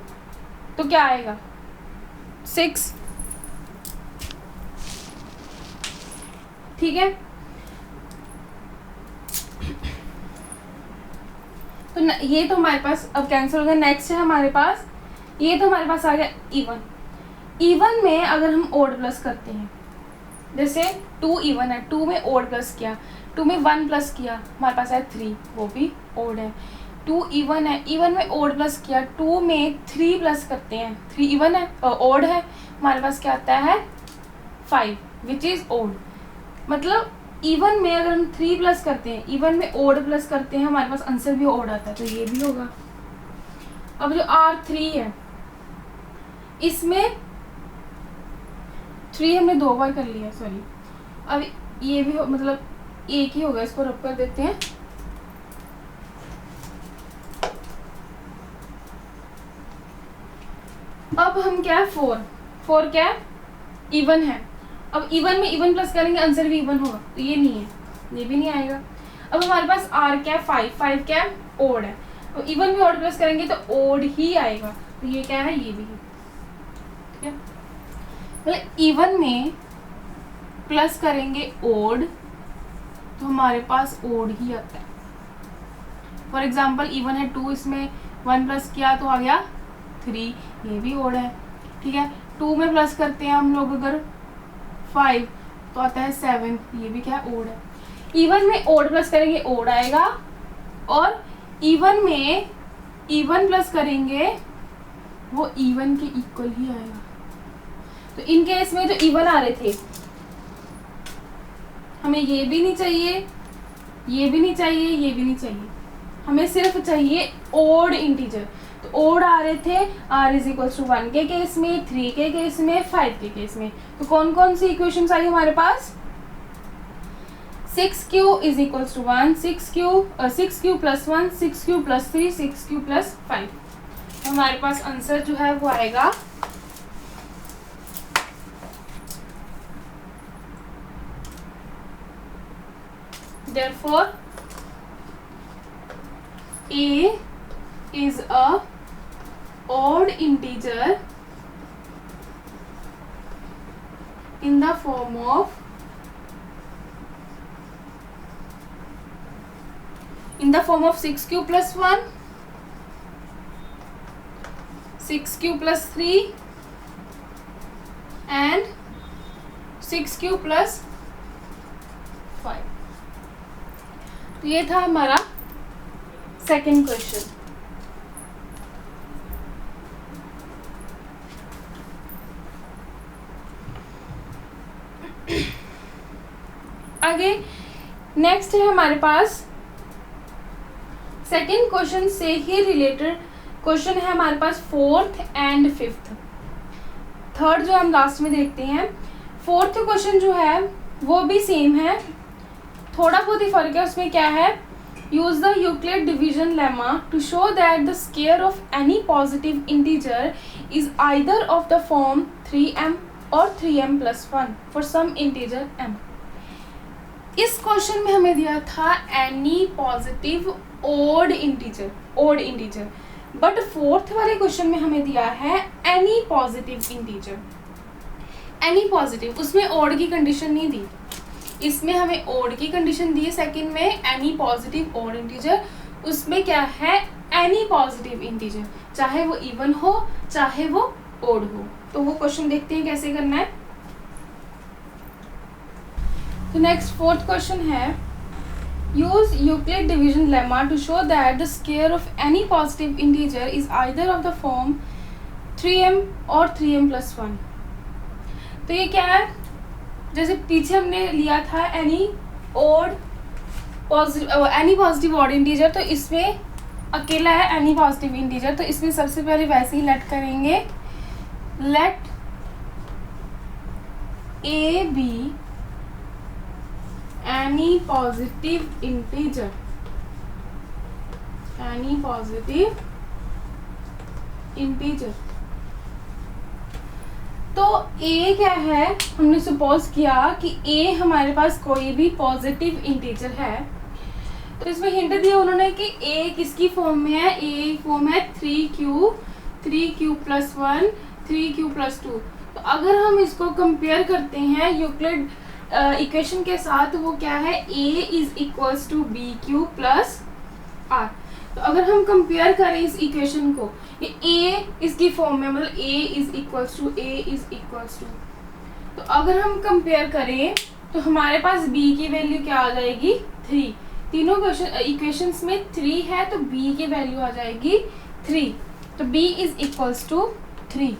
तो क्या आएगा? 6, ठीक है। तो ये तो हमारे पास अब कैंसिल हो गया। नेक्स्ट है हमारे पास, ये तो हमारे पास आ गया इवन। इवन में अगर हम ओड प्लस करते हैं, जैसे 2 इवन है, 2 में ओड प्लस किया, 2 में 1 प्लस किया, हमारे पास है 3, वो भी ओड है। 2 इवन है, इवन में ओड प्लस किया, 2 में 3 प्लस करते हैं, 3 इवन है ओड है, हमारे पास क्या आता है? 5 विच इज ओड। मतलब इवन में अगर हम 3 प्लस करते हैं, इवन में ओड प्लस करते हैं, हमारे पास आंसर भी ओड आता है, तो ये भी होगा। अब जो R3 है, इसमें 3 हमने 2 बार कर लिया, सॉरी। अब ये भी मतलब एक ही होगा, इसको रब कर देते हैं। अब हम क्या है? 4 क्या है? इवन है। अब इवन में इवन प्लस करेंगे, आंसर भी इवन होगा, तो ये नहीं है, ये भी नहीं आएगा। अब हमारे पास R क्या है? 5 क्या है? ओड है। तो इवन में ओड प्लस करेंगे तो ओड ही आएगा, तो ये क्या है? ये भी है, ठीक है। मतलब इवन में प्लस करेंगे ओड तो हमारे पास ओड ही आता है। फॉर एग्जाम्पल इवन है 2, इसमें 1 प्लस किया तो आ गया 3, ये भी ओड है, ठीक है। 2 में प्लस करते हैं हम लोग अगर 5 तो आता है 7, ये भी क्या है? ओड है। इवन में ओड प्लस करेंगे ओड आएगा, और इवन में इवन प्लस करेंगे वो इवन के इक्वल ही आएगा। तो इन केस में जो इवन आ रहे थे, हमें ये भी नहीं चाहिए, ये भी नहीं चाहिए, ये भी नहीं चाहिए, हमें सिर्फ चाहिए ओड इंटीजर। तो ओड आ रहे थे R इज इक्वल टू 1 के केस में, 3 के केस में, 5 के केस में। तो कौन कौन सी इक्वेशंस आई हमारे पास? 6Q is equal to 1, 6Q plus 1, 6Q plus 3, 6Q plus 5। हमारे पास आंसर जो है वो आएगा therefore A is a odd integer in the form of 6 cube plus 1, 6 cube plus 3 and 6 cube plus 5. तो ये था हमारा सेकेंड क्वेश्चन. आगे नेक्स्ट है हमारे पास सेकेंड क्वेश्चन से ही रिलेटेड क्वेश्चन है हमारे पास फोर्थ एंड फिफ्थ. थर्ड जो हम लास्ट में देखते हैं. फोर्थ क्वेश्चन जो है वो भी सेम है, थोड़ा बहुत ही फर्क है. उसमें क्या है, use the Euclid division lemma to show that the square of any positive integer is either of the form 3m और 3m plus 1 for some integer m. इस क्वेश्चन में हमें दिया था any positive odd integer, but fourth वाले क्वेश्चन में हमें दिया है any positive integer. Any positive, उसमें ओड की कंडीशन नहीं दी, इसमें हमें ओड की कंडीशन दी है. सेकंड में एनी पॉजिटिव ओड इंटीजर, उसमें क्या है, एनी पॉजिटिव इंटीजर, चाहे वो इवन हो चाहे वो ओड हो. तो वो क्वेश्चन देखते हैं कैसे करना है. तो नेक्स्ट फोर्थ क्वेश्चन है, use Euclid division lemma to show that the square of any positive integer is either of the form 3m और 3m plus 1. तो ये क्या है, जैसे पीछे हमने लिया था एनी पॉजिटिव ऑड इंटीजर, तो इसमें अकेला है एनी पॉजिटिव इंटीजर. तो इसमें सबसे पहले वैसे ही लेट करेंगे, let a be any positive integer, तो a क्या है, हमने सपोज किया कि a हमारे पास कोई भी पॉजिटिव इंटीजर है. तो इसमें हिंट दिया उन्होंने कि a किसकी फॉर्म में है, a फॉर्म है 3q plus 1 3q plus 2. तो अगर हम इसको कंपेयर करते हैं यूक्लिड इक्वेशन के साथ, वो क्या है, a is equals to B Q plus are. तो अगर हम कंपेयर करें इस इक्वेशन को, ये a इसकी फॉर्म में, मतलब a इज इक्वल्स टू, तो अगर हम कंपेयर करें तो हमारे पास b की वैल्यू क्या आ जाएगी, 3. तीनों इक्वेशंस में 3 है तो b की वैल्यू आ जाएगी 3. तो b is equals to 3.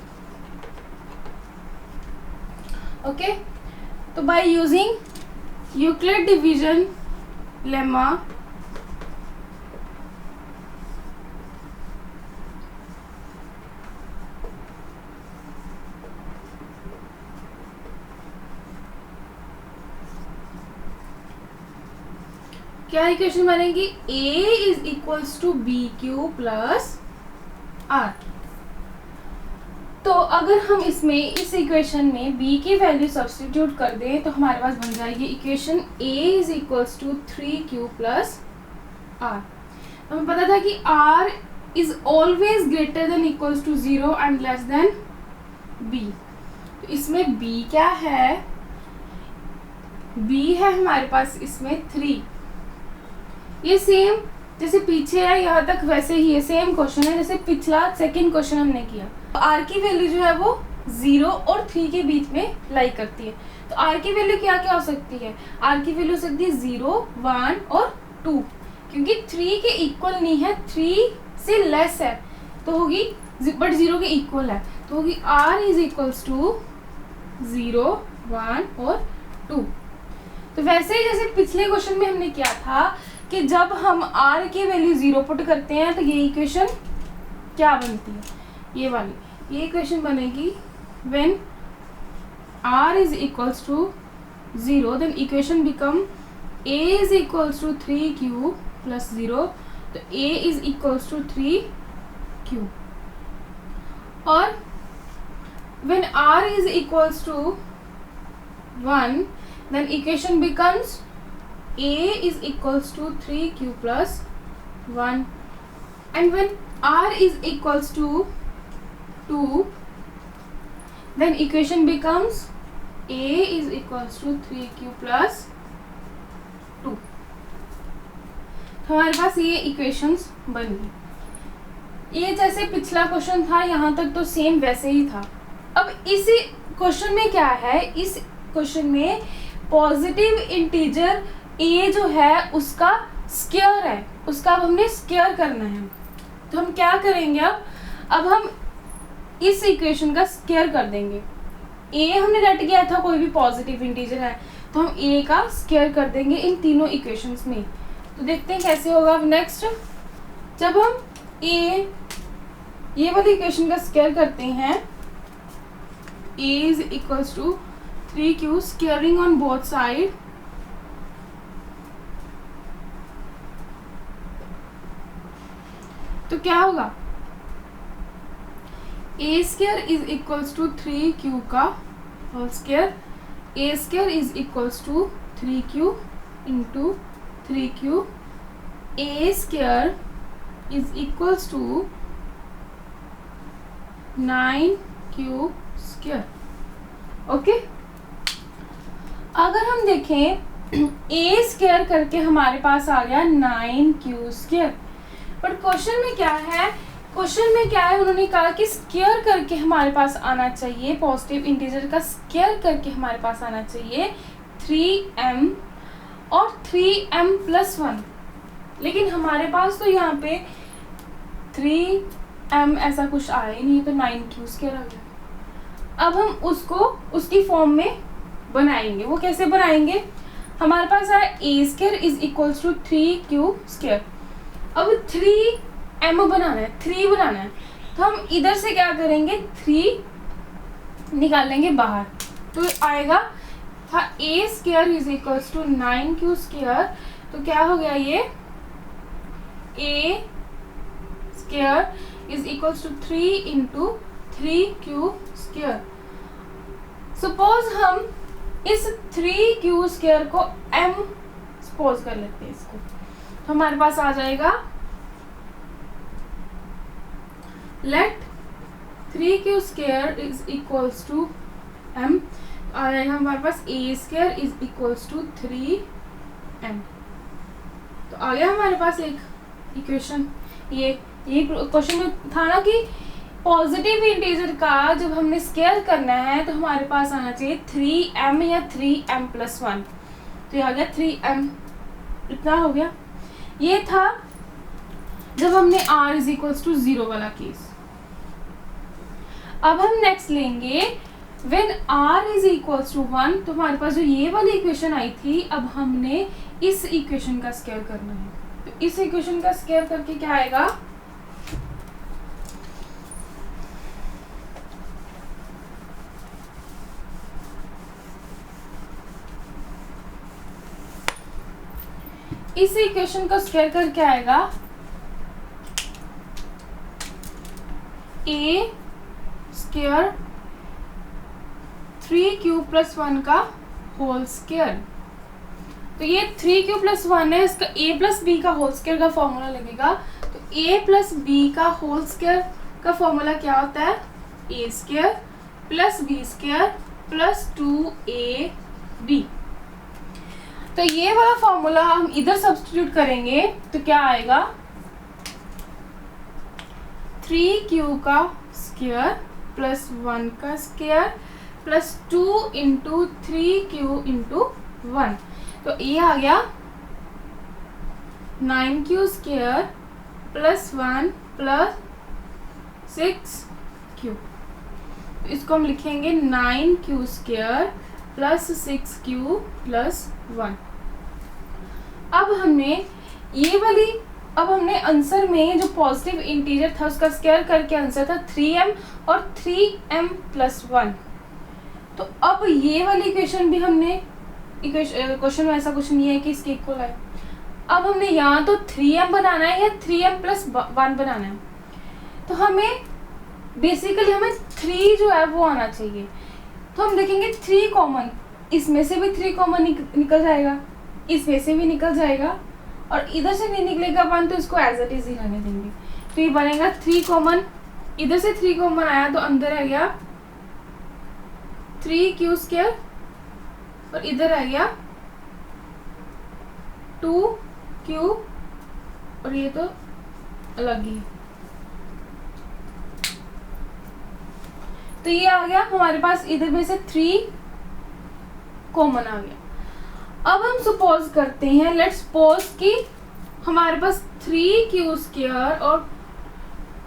Okay. तो by using Euclid division lemma क्या इक्वेशन बनेगी, a is equals to B Q plus are. तो अगर हम इसमें इस इक्वेशन में b की वैल्यू सब्स्टिट्यूट कर दें तो हमारे पास बन जाएगी equation a is equals to 3q plus r. हमें पता था कि r is always greater than equals to 0 and less than b. तो इसमें b क्या है, b है हमारे पास इसमें 3. ये सेम जैसे पीछे है यहाँ तक वैसे ही है, सेम क्वेश्चन है जैसे पिछला सेकंड क्वेश्चन हमने किया. आर की वैल्यू जो है वो 0 और 3 के बीच में लाई करती है. तो आर की वैल्यू क्या क्या हो सकती है, आर की वैल्यू हो सकती है 0, 1 और 2, क्योंकि 3 के इक्वल नहीं है, 3 से लेस है तो होगी, बट 0 के इक्वल है तो होगी आर इज इक्वल्स टू 0, 1 और 2. तो वैसे ही जैसे पिछले क्वेश्चन में हमने किया था कि जब हम r की वैल्यू 0 पुट करते हैं तो ये इक्वेशन क्या बनती है, ये वाली, ये इक्वेशन बनेगी when r is equals to 0 देन equation become a is equals to 3q plus 0. तो a is equals to 3q. और when r is equals to 1 then equation becomes a is equals to 3q plus 1, and when r is equals to 2 then equation becomes a is equals to 3q plus 2। हमारे पास ये इक्वेशंस बन गई। ये जैसे पिछला क्वेश्चन था यहाँ तक तो सेम वैसे ही था। अब इसी क्वेश्चन में क्या है, इस क्वेश्चन में पॉजिटिव इंटीजर a जो है उसका स्क्वायर है, उसका अब हमने स्क्वायर करना है। तो हम क्या करेंगे, अब हम इस इक्वेशन का स्क्वायर कर देंगे। a हमने रट किया था, कोई भी पॉजिटिव इंटीजर है तो हम a का स्क्वायर कर देंगे इन तीनों इक्वेशंस में। तो देखते हैं कैसे होगा। अब नेक्स्ट जब हम ये वाली इक्वेशन का स्क्वायर करते हैं, a is equals to 3q squaring on both side, तो क्या होगा, a square is equals to 3q का whole square, a square is equals to 3q into 3q, a square is equals to 9q square. Okay, अगर हम देखें a स्क्वायर करके हमारे पास आ गया 9q स्क्वायर, बट क्वेश्चन में क्या है, क्वेश्चन में क्या है, उन्होंने कहा कि स्क्वायर करके हमारे पास आना चाहिए, पॉजिटिव इंटीजर का स्क्वायर करके हमारे पास आना चाहिए 3m और 3m प्लस 1, लेकिन हमारे पास तो यहाँ पे 3m ऐसा कुछ आया ही नहीं, तो 9q स्क्वायर आ गया। अब हम उसको उसकी फॉर्म में बनाएंगे। वो कैसे बनाएंगे, हमारे पास है a square is equals to 3q square. अब 3m बनाना है, 3 बनाना है, तो हम इधर से क्या करेंगे, 3 निकाल लेंगे बाहर, तो आएगा था a square is equals to 9q square. तो क्या हो गया, ये a square is equals to 3 into 3q square. Suppose हम इस 3q स्क्वायर को m सपोज कर लेते हैं इसको, तो हमारे पास आ जाएगा, let 3q square is equals to m, आ जाएगा हमारे पास a square is equals to 3m। तो आ गया हमारे पास एक इक्वेशन। ये क्वेश्चन में था ना कि पॉजिटिव इंटीजर का जब हमने स्क्वायर करना है तो हमारे पास आना चाहिए 3m या 3m प्लस 1, तो ये आ गया 3m, इतना हो गया। ये था जब हमने r इज इक्वल्स टू 0 वाला केस। अब हम नेक्स्ट लेंगे when r is equals to 1, तो हमारे पास जो ये वाली इक्वेशन आई थी, अब हमने इस इक्वेशन का स्क्वायर करना है। तो इस इक्वेशन का स्क्वायर करके क्या आएगा, इस इक्वेशन का स्क्वायर करके आएगा a स्क्वायर 3q प्लस 1 का होल स्क्वायर। तो ये 3q प्लस 1 है, इसका a प्लस बी का होल स्क्वायर का फॉर्मूला लगेगा। तो a प्लस बी का होल स्क्वायर का फॉर्मूला क्या होता है, a square plus b square plus 2ab। तो ये वाला फॉर्मूला हम इधर सब्स्टिट्यूट करेंगे तो क्या आएगा, 3q का स्क्वायर प्लस 1 का square plus 2 into 3q into 1। तो ये आ गया 9q square plus 1 plus 6q। इसको हम लिखेंगे 9q square plus 6q plus 1। अब हमने आंसर में जो पॉजिटिव इंटीजर था उसका स्क्वायर करके आंसर था 3m और 3m प्लस 1। तो अब ये वाली इक्वेशन भी हमने, क्वेश्चन में ऐसा कुछ नहीं है कि इसके इक्वल है। अब हमने यहाँ तो 3m बनाना है या 3m प्लस 1 बनाना है, तो हमें बेसिकली हमें 3 जो है वो आना चाहिए। तो हम देखेंगे 3 कॉमन, इसमें से भी 3 कॉमन निकल जाएगा, इसमें से भी निकल जाएगा, और इधर से नहीं निकलेगा 1 तो इसको एज इट इज ही रहने देंगे। तो ये बनेगा 3 कॉमन, इधर से 3 कॉमन आया तो अंदर आ गया 3q स्क्वायर और इधर आ गया 2q और ये तो अलग ही। तो ये आ गया हमारे पास, इधर में से 3 कॉमन आ गया। अब हम सपोज करते हैं, लेट्स सपोज कि हमारे पास 3q² और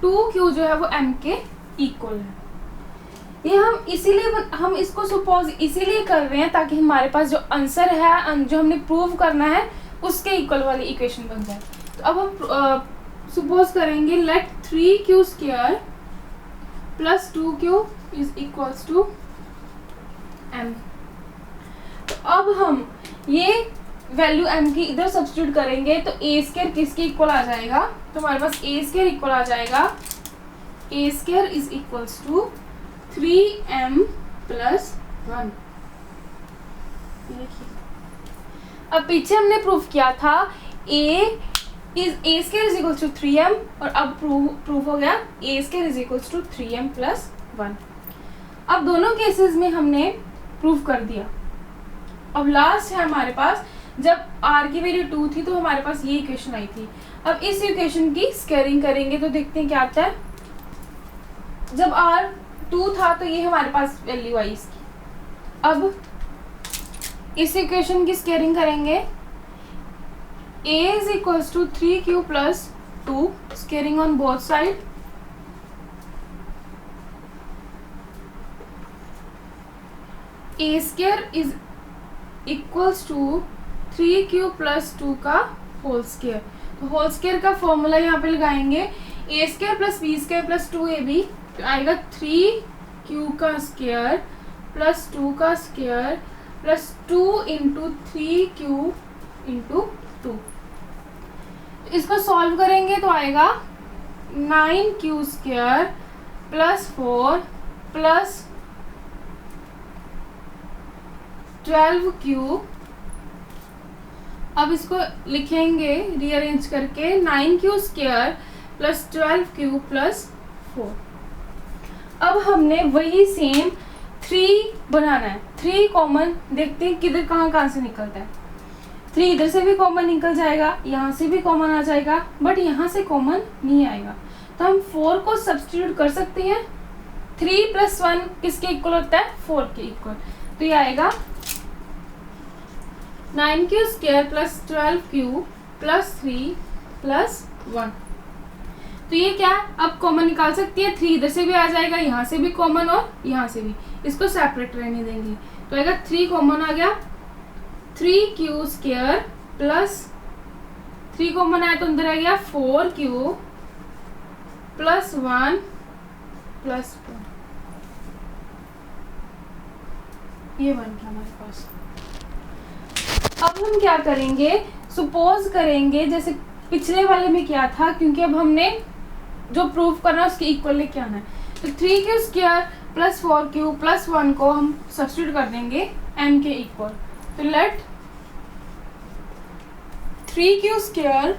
2q जो है वो m के इक्वल है। ये हम इसीलिए हम इसको सपोज इसीलिए कर रहे हैं ताकि हमारे पास जो आंसर है, जो हमने प्रूव करना है, उसके इक्वल वाली इक्वेशन बन जाए। तो अब हम सपोज करेंगे let 3q² plus 2q is equals to m। तो अब हम ये वैल्यू m की इधर सब्स्टिट्यूट करेंगे तो a² किसके इक्वल आ जाएगा, तो हमारे पास a² इक्वल आ जाएगा a² is equals to 3m plus 1। अब पीछे हमने प्रूफ किया था a² is equals to 3m और अब प्रूफ हो गया a² is equals to 3m plus 1। अब दोनों केसेस में हमने प्रूफ कर दिया। अब लास्ट है हमारे पास, जब r की वैल्यू 2 थी तो हमारे पास ये इक्वेशन आई थी। अब इस इक्वेशन की स्क्वायरिंग करेंगे तो देखते हैं क्या आता है। जब r 2 था तो ये हमारे पास वैल्यू आई इसकी। अब इस इक्वेशन की स्क्वायरिंग करेंगे, a is equals to 3q plus 2, squaring on both side. a² is equals to 3q plus 2 का होल स्क्वायर। तो होल स्क्वायर का फॉर्मूला यहाँ पे लगाएंगे, a² plus b² plus 2ab, तो आएगा 3q का स्क्वायर प्लस 2 का square plus 2 into 3q into 2। इसको सॉल्व करेंगे तो आएगा 9q² प्लस 4 प्लस 12q। अब इसको लिखेंगे रीअरेंज करके 9q² प्लस 12q प्लस 4। अब हमने वही सेम 3 बनाना है। 3 कॉमन देखते हैं किधर कहाँ से निकलता है। 3 इधर से भी कॉमन निकल जाएगा, यहाँ से भी कॉमन आ जाएगा, बट यहाँ से कॉमन नहीं आएगा। तो हम 4 को सब्स्टिट्यूट कर सकते हैं। 3 प्लस 1 किसके इक्वल होता है, 4 के इक्वल। तो ये आएगा 9q² plus 12q plus 3 plus 1। तो ये क्या अब कॉमन निकाल सकती है, 3 इधर से भी आ जाएगा, यहाँ से भी कॉमन और यहाँ से भी, इसको सेपरेट रहने देंगे। तो आएगा 3 कॉमन आ गया, 3q² प्लस 3 कॉमन आया तो अंदर आ गया 4q प्लस 1 प्लस 1। ये बन गया हमारे पास। अब हम क्या करेंगे, सपोज करेंगे जैसे पिछले वाले में क्या था, क्योंकि अब हमने जो प्रूफ करना है उसके इक्वल लेके आना है। तो 3q² प्लस 4q प्लस 1 को हम सब्स्टिट्यूट कर देंगे m के इक्वल। तो let 3q²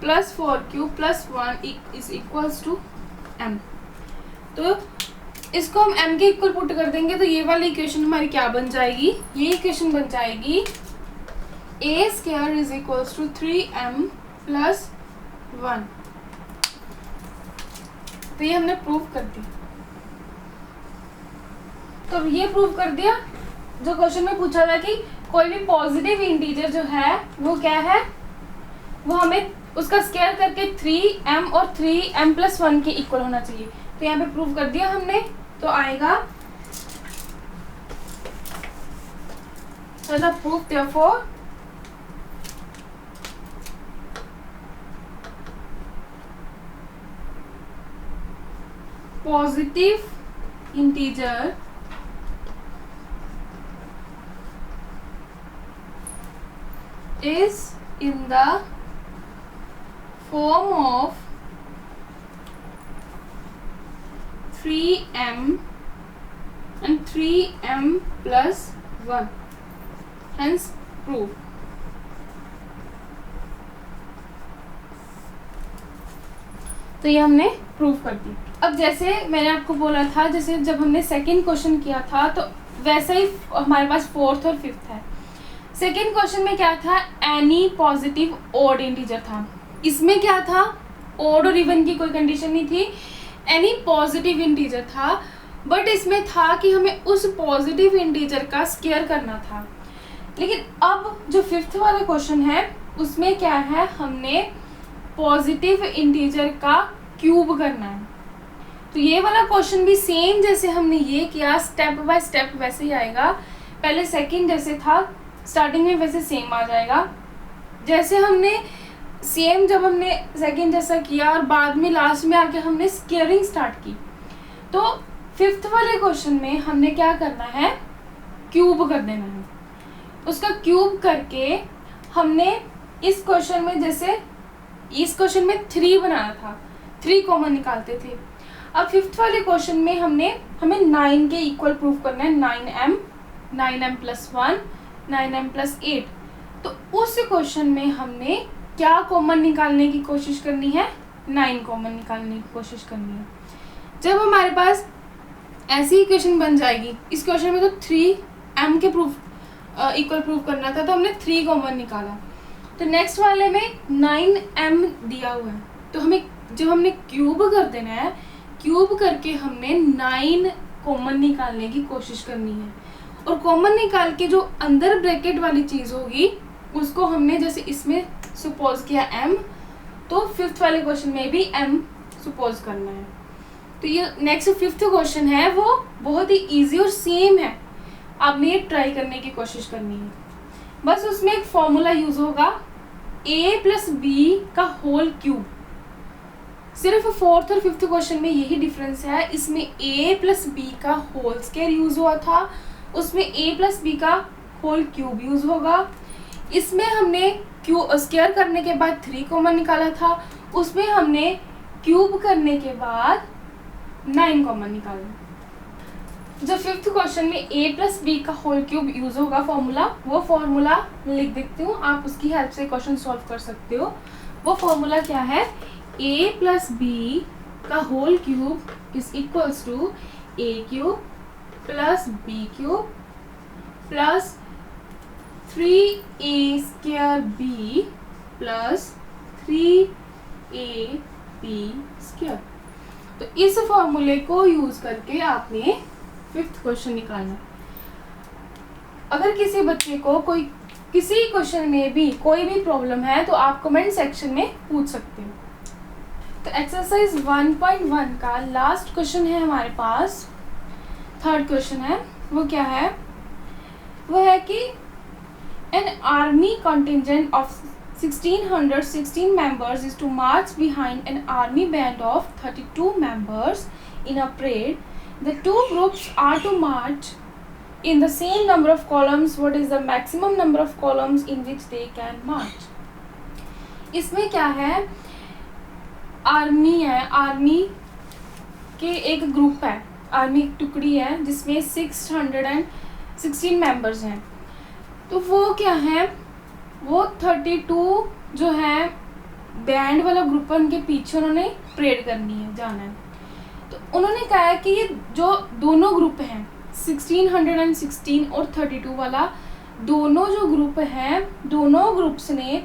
plus 4q plus 1 is equals to m। तो इसको हम m के इक्वल पुट कर देंगे तो ये वाली इक्वेशन हमारी क्या बन जाएगी, ये इक्वेशन बन जाएगी a² is equals to 3m plus 1। तो ये हमने प्रूव कर दिया। तो ये प्रूव कर दिया। जो क्वेश्चन में पूछा था कि कोई भी पॉजिटिव इंटीजर जो है वो क्या है, वो हमें उसका स्क्वायर करके 3m और 3m प्लस 1 के इक्वल होना चाहिए। तो यहाँ पे प्रूव कर दिया हमने। तो आएगा the proof therefore positive integer is in the form of 3m and 3m plus 1, hence proof। तो ये हमने प्रूफ कर दी। अब जैसे मैंने आपको बोला था, जैसे जब हमने सेकंड क्वेश्चन किया था तो वैसा ही हमारे पास फोर्थ और फिफ्थ है। सेकेंड क्वेश्चन में क्या था, एनी पॉजिटिव ऑड इंटीजर था। इसमें क्या था, ऑड और इवन की कोई कंडीशन नहीं थी, एनी पॉजिटिव इंटीजर था, बट इसमें था कि हमें उस पॉजिटिव इंटीजर का स्क्वायर करना था। लेकिन अब जो फिफ्थ वाला क्वेश्चन है उसमें क्या है, हमने पॉजिटिव इंटीजर का क्यूब करना है। तो ये वाला क्वेश्चन भी सेम जैसे हमने ये किया, स्टेप बाय स्टेप वैसे ही आएगा। पहले सेकंड जैसे था स्टार्टिंग में वैसे सेम आ जाएगा, जैसे हमने सेम जब हमने सेकंड जैसा किया और बाद में लास्ट में आके हमने स्क्वेयरिंग स्टार्ट की। तो फिफ्थ वाले क्वेश्चन में हमने क्या करना है, क्यूब कर देना है। उसका क्यूब करके हमने इस क्वेश्चन में, जैसे इस क्वेश्चन में 3 बनाना था, 3 कॉमन निकालते थे। अब फिफ्थ वाले क्वेश्चन में हमें 9 के इक्वल प्रूफ करना है, 9m प्लस 1, 9m प्लस 8। तो उस क्वेश्चन में हमने क्या कॉमन निकालने की कोशिश करनी है, 9 कॉमन निकालने की कोशिश करनी है। जब हमारे पास ऐसी इक्वेशन बन जाएगी, इस क्वेश्चन में तो 3m के इक्वल प्रूफ करना था, तो हमने 3 कॉमन निकाला। तो नेक्स्ट वाले में 9m दिया हुआ है, तो हमने क्यूब कर देना है, क्यूब करके हमने 9 कॉमन निकालने की कोशिश करनी है। और कॉमन निकाल के जो अंदर ब्रैकेट वाली चीज़ होगी उसको हमने जैसे इसमें सपोज किया m, तो फिफ्थ वाले क्वेश्चन में भी m सपोज करना है। तो ये नेक्स्ट फिफ्थ क्वेश्चन है, वो बहुत ही इजी और सेम है, आपने ये ट्राई करने की कोशिश करनी है। बस उसमें एक फॉर्मूला यूज होगा, a प्लस बी का होल क्यूब। सिर्फ फोर्थ और फिफ्थ क्वेश्चन में यही डिफरेंस है, इसमें a प्लस बी का होल स्क्वायर यूज हुआ था, उसमें a प्लस बी का होल क्यूब यूज होगा। इसमें हमने स्क्वायर करने के बाद 3 कॉमन निकाला था, उसमें हमने क्यूब करने के बाद 9 कॉमन निकाला। जो फिफ्थ क्वेश्चन में a प्लस बी का होल क्यूब यूज होगा फॉर्मूला, वो फॉर्मूला लिख देती हूँ, आप उसकी हेल्प से क्वेश्चन सॉल्व कर सकते हो। वो फॉर्मूला क्या है, a प्लस बी का whole cube is equals to a cube plus b cube plus 3a square b plus 3ab square. तो इस फॉर्मूले को यूज करके आपने फिफ्थ क्वेश्चन निकालना। अगर किसी बच्चे को किसी क्वेश्चन में भी कोई भी प्रॉब्लम है तो आप कमेंट सेक्शन में पूछ सकते हो। तो एक्सरसाइज 1.1 का लास्ट क्वेश्चन है हमारे पास, थर्ड क्वेश्चन है। वो क्या है, वो है कि an army contingent of 1616 members is to march behind an army band of 32 members in a parade. The two groups are to march in the same number of columns. What is the maximum number of columns in which they can march? इसमें क्या है, आर्मी है, आर्मी के एक ग्रुप है, आर्मी एक टुकड़ी है जिसमें 616 मेंबर्स हैं। तो वो क्या है, वो 32 जो है बैंड वाला ग्रुप है, उनके पीछे उन्होंने परेड करनी है, जाना है। तो उन्होंने कहा है कि ये जो दोनों ग्रुप हैं 1616 और 32 वाला, दोनों जो ग्रुप हैं, दोनों ग्रुप्स ने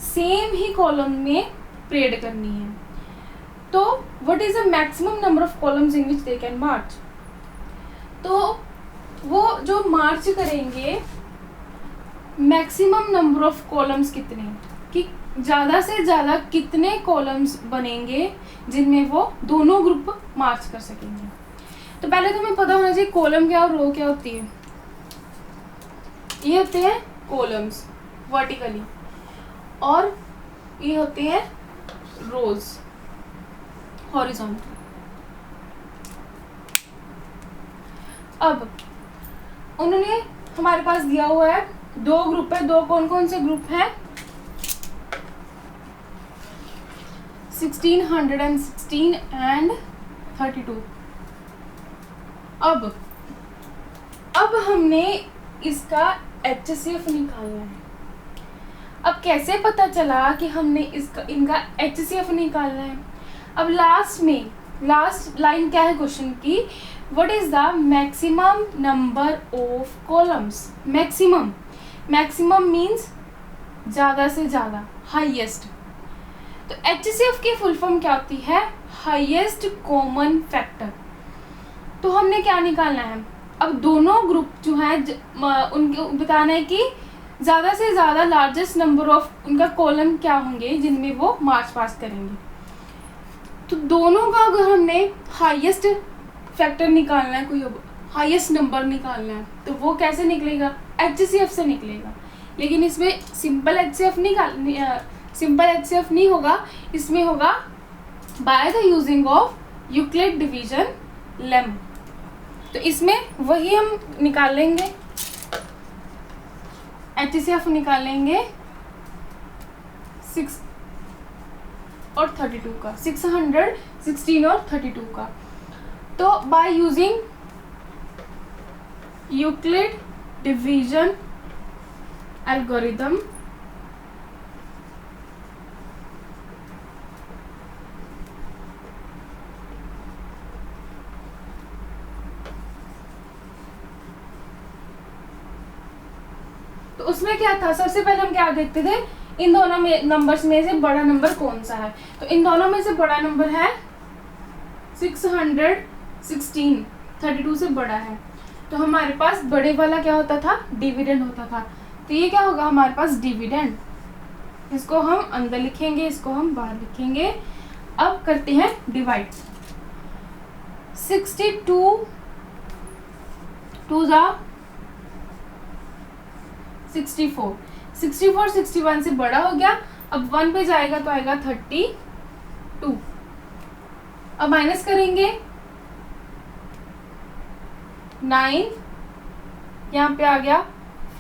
सेम ही कॉलम में परेड करनी है। तो what is the maximum number of columns in which they can march. तो वो जो मार्च करेंगे, मैक्सिमम नंबर ऑफ कॉलम्स कितने, कि ज़्यादा से ज़्यादा कितने कॉलम्स बनेंगे जिनमें वो दोनों ग्रुप मार्च कर सकेंगे। तो पहले तो हमें पता होना चाहिए कॉलम क्या और रो क्या होती है। ये होते हैं कॉलम्स वर्टिकली और ये होते हैं रोज हॉरिजॉन्टल। अब उन्होंने हमारे पास दिया हुआ है 2 ग्रुप है, 2 कौन कौन से ग्रुप हैं, 1616 एंड 32। अब हमने इसका HCF निकालना है। अब कैसे पता चला कि हमने इनका HCF निकालना है। अब लास्ट में लास्ट लाइन क्या है क्वेश्चन की, what is the maximum number of columns. Maximum, maximum means ज़्यादा से ज़्यादा, हाईएस्ट। तो HCF की फुल फॉर्म क्या होती है, हाईएस्ट कॉमन फैक्टर। तो हमने क्या निकालना है, अब दोनों ग्रुप जो है उनको बताना है कि ज़्यादा से ज़्यादा लार्जेस्ट नंबर ऑफ उनका कॉलम क्या होंगे जिनमें वो मार्च पास करेंगे। तो दोनों का अगर हमने हाईएस्ट फैक्टर निकालना है, कोई हाईएस्ट नंबर निकालना है, तो वो कैसे निकलेगा, HCF से निकलेगा। लेकिन इसमें सिंपल HCF नहीं होगा, इसमें होगा by the using of Euclid division lemma. तो इसमें वही हम निकालेंगे, HCF निकालेंगे 6 और 32 का, 616 और 32 का। तो by using Euclid division algorithm तो उसमें क्या था, सबसे पहले हम क्या देखते थे, इन दोनों में नंबर्स में से बड़ा नंबर कौन सा है। तो इन दोनों में से बड़ा नंबर है 616, 32 से बड़ा है। तो हमारे पास बड़े वाला क्या होता था, डिविडेंड होता था। तो ये क्या होगा हमारे पास, डिविडेंड। इसको हम अंदर लिखेंगे, इसको हम बाहर लिखेंगे। अब करते हैं डिवाइड। 62 2 जा 64, 64 61 से बड़ा हो गया। अब 1 पे जाएगा तो आएगा 32। अब माइनस करेंगे 9, यहाँ पे आ गया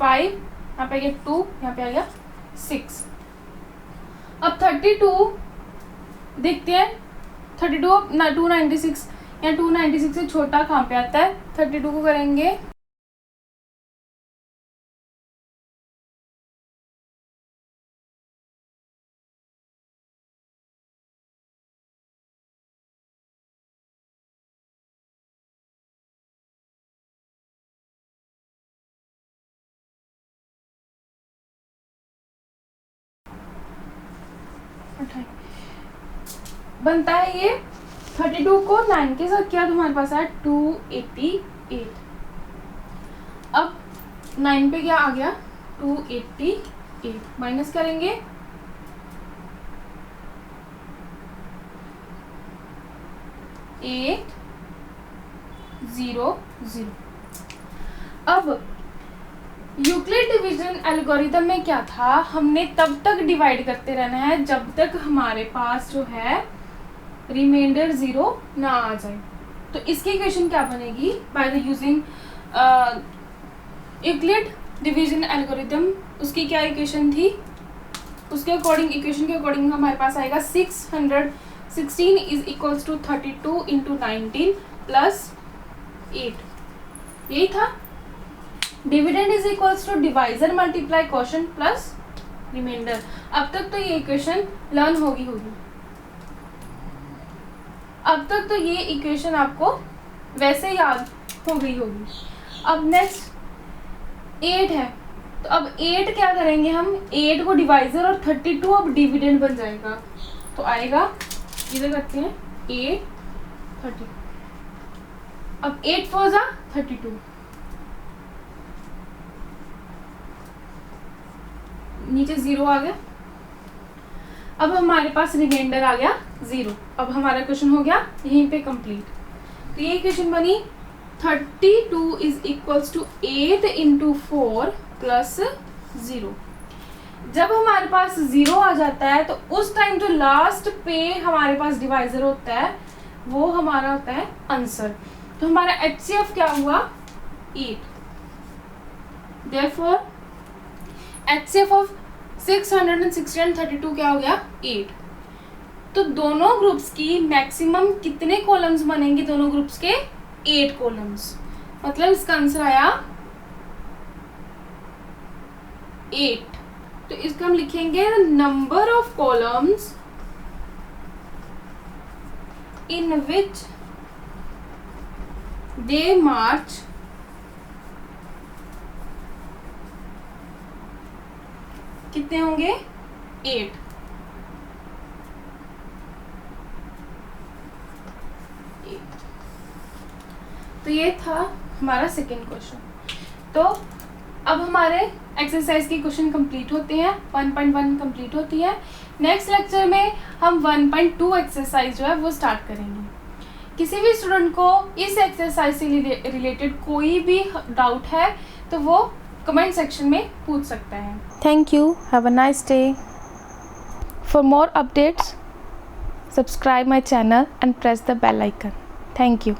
5, यहाँ पे आ गया 2, यहाँ पे आ गया 6। अब 32 देखते हैं, 32 ना 296, या 296 से छोटा कहाँ पे आता है, 32 को करेंगे बनता है ये 32 को 9 के साथ किया तो हमारे पास है 288। अब 9 पे क्या आ गया 288, माइनस करेंगे 800। अब यूक्लिड डिवीजन एल्गोरिथम में क्या था, हमने तब तक डिवाइड करते रहना है जब तक हमारे पास जो है रिमाइंडर 0 ना आ जाए। तो इसकी इक्वेशन क्या बनेगी, bye the using Euclid division algorithm, उसकी क्या इक्वेशन थी, उसके अकॉर्डिंग इक्वेशन के अकॉर्डिंग हमारे पास आएगा 616 is equals to 32 into 19 plus 8। यही था। Dividend is equals to divisor multiply quotient plus remainder. अब तक तो ये इक्वेशन लर्न होगी। अब तक तो ये इक्वेशन आपको वैसे याद हो गई होगी। अब नेक्स्ट 8 है, तो अब 8 क्या करेंगे हम, 8 को डिवाइजर और 32 अब डिविडेंड बन जाएगा। तो आएगा, इधर करते हैं 8 30, अब 8 4 जा 32, नीचे 0 आ गया। अब हमारे पास रिमाइंडर आ गया 0। अब हमारा क्वेश्चन हो गया यहीं पे कंप्लीट। तो ये क्वेश्चन बनी 32 is equals to 8 into 4 plus 0। जब हमारे पास 0 आ जाता है तो उस टाइम जो लास्ट पे हमारे पास डिवाइजर होता है वो हमारा होता है आंसर। तो हमारा HCF क्या हुआ 8। देयरफॉर HCF ऑफ 660 एंड 32 क्या हो गया 8। तो दोनों ग्रुप्स की मैक्सिमम कितने कॉलम्स बनेंगे, दोनों ग्रुप्स के 8 कॉलम्स। मतलब इसका आंसर आया 8। तो इसका हम लिखेंगे number of columns in which they march कितने होंगे? 8। तो ये था हमारा सेकेंड क्वेश्चन। तो अब हमारे एक्सरसाइज के क्वेश्चन कंप्लीट होते हैं, 1.1 कंप्लीट होती है। नेक्स्ट लेक्चर में हम 1.2 एक्सरसाइज जो है वो स्टार्ट करेंगे। किसी भी स्टूडेंट को इस एक्सरसाइज से रिलेटेड कोई भी डाउट है तो वो कमेंट सेक्शन में पूछ सकता है। Thank you, have a nice day. For more updates subscribe my channel and press the bell icon. Thank you.